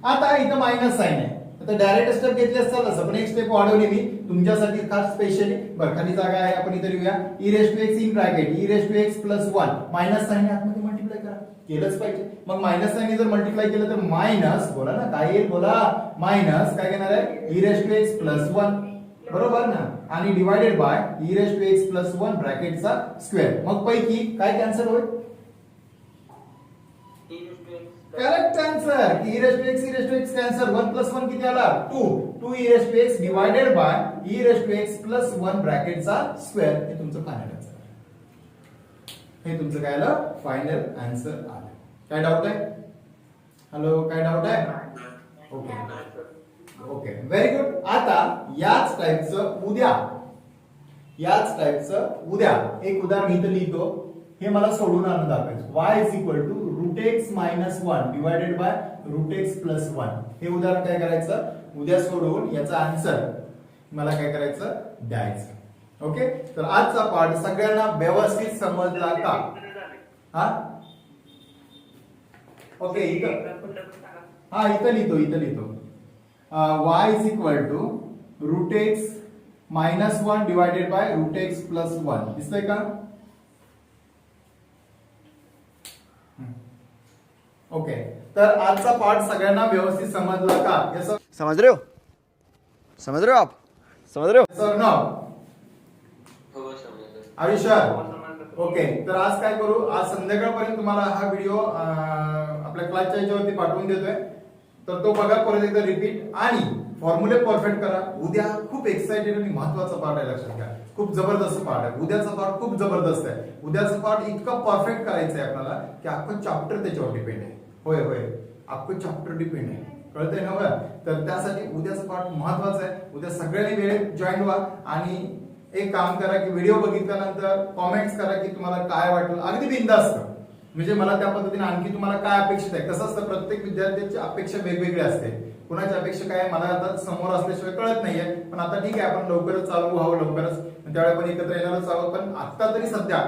आता इथं मायनस साइन आहे आता डायरेक्ट स्टेप घेतली असताल असं पण एक स्टेप वाढवली मी तुमच्यासाठी खास स्पेशली बरं खाली जागा आहे आपण इथे लिहूया e raise to x in bracket e raise to x plus one minus sign आतमध्ये मल्टिप्लाय करा केलंच पाहिजे मग मायनस साइन जर मल्टिप्लाय केलं तर मायनस बोला ना काय येईल बोला मायनस काय घेणार आहे e raise to x plus one बरोबर ना आणि divided by e raise to x plus one ब्रॅकेटचा स्क्वेअर मग पैकी काय कॅन्सल होईल correct answer e raise to x cancel 1 plus 1 किती आला 2 2 e raise to x divided by e raise to x plus 1 ब्रॅकेटचा स्क्वेअर हे तुमचं फायनल आन्सर हे तुमचं काय आलं फायनल आन्सर आलं काय डाऊट आहे हॅलो काय डाऊट आहे ओके ओके व्हेरी गुड आता याच टाइपचं उद्या एक उदाहरण इथं लिहितो हे मला सोडून आणून दाखवायचं y is equal to root x minus one divided by root x plus one हे उदाहरण काय करायचं उद्या सोडवून याचा आन्सर मला काय करायचं द्यायचं ओके तर आजचा पाठ सगळ्यांना व्यवस्थित समजला का हा ओके इथं लिहितो y is equal to root x minus one divided by root x plus one दिसतंय का ओके तर आजचा पाठ सगळ्यांना व्यवस्थित समजला का समझ रहे हो आप समझ रहे हो सर नो हो समजलं आयुष्य ओके तर आज काय करू आज संध्याकाळपर्यंत तुम्हाला हा व्हिडिओ आपल्या क्लासच्या याच्यावरती पाठवून देतोय तर तो बघा परत एकदा रिपीट आणि फॉर्म्युले परफेक्ट करा उद्या खूप एक्साइटेड आणि महत्वाचा पाठ आहे लक्षात घ्या खूप जबरदस्त पाठ आहे उद्याचा पाठ खूप जबरदस्त आहे उद्याचा पाठ इतका परफेक्ट करायचा आहे आपल्याला की अख्खं चॅप्टर त्याच्यावर डिपेंड आहे होय अख्खं चॅप्टर डिपेंड आहे कळतंय ना बघा तर त्यासाठी उद्याचा पाठ महत्वाचा आहे उद्या सगळ्यांनी वेळेत जॉईन व्हा आणि एक काम करा की व्हिडिओ बघितल्यानंतर कॉमेंट्स करा की तुम्हाला काय वाटलं अगदी बिनधास्त म्हणजे मला त्या पद्धतीने आणखी तुम्हाला काय अपेक्षित आहे कसं असतं प्रत्येक विद्यार्थ्यांची अपेक्षा वेगवेगळी असते कुणाची अपेक्षा काय मला आता समोर असल्याशिवाय कळत नाहीये पण आता ठीक आहे आपण लवकरच चालू व्हावं लवकरच त्यावेळी आपण एकत्र येणारच आहोत पण आता तरी सध्या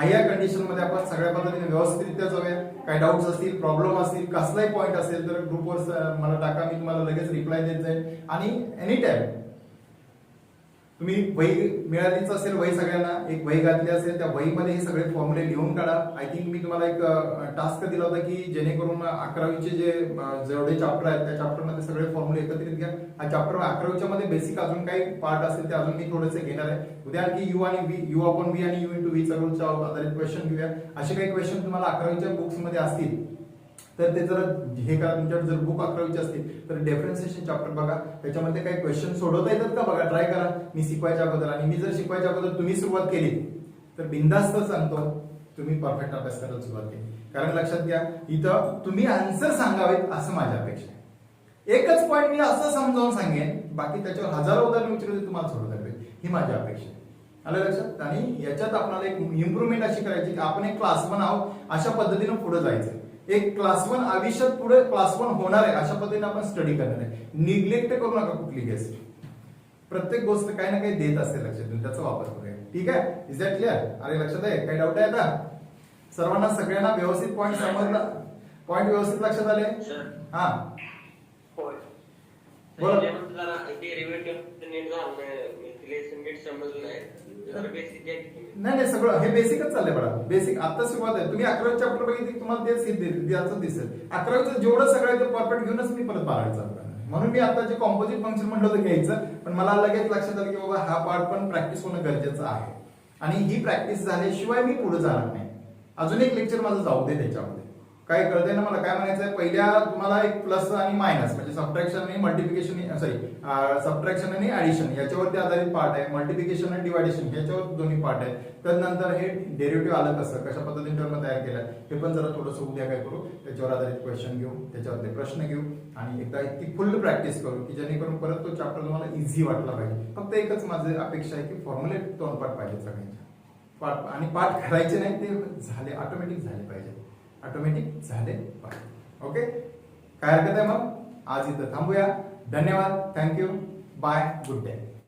या कंडिशन मध्ये आपण सगळ्या पद्धतीने व्यवस्थितरित्या जाऊया काही डाऊट्स असतील प्रॉब्लेम असतील कसलाही पॉईंट असेल तर ग्रुपवर मला टाका मी तुम्हाला लगेच रिप्लाय देत जाईल आणि एनी टाइम तुम्ही वही मिळालीच असेल वही सगळ्यांना एक वही घातली असेल त्या वहीमध्ये हे सगळे फॉर्म्युले लिहून काढा आय थिंक मी तुम्हाला एक टास्क दिला होता की जेणेकरून 11वीचे जे जेवढे चॅप्टर आहेत त्या चॅप्टरमध्ये सगळे फॉर्म्युले एकत्रित घ्या हा चॅप्टर 11वीच्या मध्ये बेसिक अजून काही पार्ट असेल ते अजून मी थोडेसे घेणार आहे उद्या आणखी यू आणि व्ही यू अपॉन व्ही आणि यू इंटू व्ही चा आधारित क्वेश्चन घेऊया असे काही क्वेश्चन तुम्हाला 11वीच्या बुक्स मध्ये असतील तर ते जर हे करा तुमच्याकडे जर बुक 11वीची असतील तर डिफरन्शिएशन चॅप्टर बघा त्याच्यामध्ये काही क्वेश्चन सोडवता येतात का बघा ट्राय करा मी शिकवायच्या अगोदर आणि मी जर शिकवायच्या अगोदर तुम्ही सुरुवात केली तर बिनधास्त सांगतो तुम्ही परफेक्ट अभ्यास करायला सुरुवात केली कारण लक्षात घ्या इथं तुम्ही आन्सर सांगावेत असं माझी अपेक्षा आहे एकच पॉईंट मी असं समजावून सांगेन बाकी त्याच्यावर हजारो उदाहरण विचारले तुम्हाला सोडवता येईल ही माझी अपेक्षा आहे आलं लक्षात आणि याच्यात आपल्याला एक इम्प्रूव्हमेंट अशी करायची की आपण एक क्लास 1 आहोत अशा पद्धतीने पुढे जायचं एक क्लास 1 आयुष्यात पुढे क्लास 1 होणार आहे अशा पद्धतीने आपण स्टडी करणार आहे निग्लेक्ट करू नका कुठली गोष्ट प्रत्येक गोष्ट काही ना काही देत असते लक्षात घेऊन त्याचा वापर करूया ठीक आहे इज दॅट क्लिअर अरे लक्षात आहे काही डाऊट आहे आता सर्वांना सगळ्यांना व्यवस्थित पॉईंट समजला पॉईंट व्यवस्थित लक्षात आले हा होय बोला डेरिव्हेटिव्ह नीट झालं लेसन नीट समजलं नाही जरा बेसिक द्या की तुम्ही. नाही नाही, सगळं हे बेसिकच चाललंय बघा. बेसिक आता सुरुवात आहे. तुम्ही 11 चॅप्टर बघितली तुम्हाला तेच द्यायचं दिसेल. 11चं जेवढं सगळं आहे ते परफेक्ट घेऊनच मी परत 12 चालू करणार. म्हणून मी आता जे कॉम्पोजिट फंक्शन म्हटलं होतं घ्यायचं, पण मला लगेच लक्षात आलं की बाबा हा पार्ट पण प्रॅक्टिस होणं गरजेचं आहे. आणि ही प्रॅक्टिस झाल्याशिवाय मी पुढे जाणार नाही. अजून एक लेक्चर माझं जाऊ दे त्याच्यामध्ये. काय कळतंय ना मला काय म्हणायचं आहे? पहिल्या तुम्हाला एक प्लस आणि मायनस म्हणजे सबट्रॅक्शन आणि मल्टिप्लिकेशन, सबट्रॅक्शन आणि ऍडिशन याच्यावरती आधारित पार्ट आहे. मल्टिप्लिकेशन आणि डिवायडेशन याच्यावर दोन्ही पार्ट आहे. त्यानंतर हे डेरिव्हेटिव्ह आलं कसं, कशा पद्धतीने टर्म तयार केलं हे पण जरा थोडंसं उद्या काय करू, त्याच्यावर आधारित क्वेश्चन घेऊ, त्याच्यावरती प्रश्न घेऊ आणि एकदा ती फुल प्रॅक्टिस करू की जेणेकरून परत तो चॅप्टर तुम्हाला इझी वाटला पाहिजे. फक्त एकच माझी अपेक्षा आहे की फॉर्म्युले तोंडपाठ पाहिजे सगळ्यांच्या पाठ, आणि पाठ करायचे नाही ते झाले ऑटोमॅटिक झाले पाहिजे. ऑटोमॅटिक झाले पाहिजे. ओके, काय हरकत आहे मग आज इथं थांबूया. धन्यवाद, थँक्यू, बाय, गुड डे.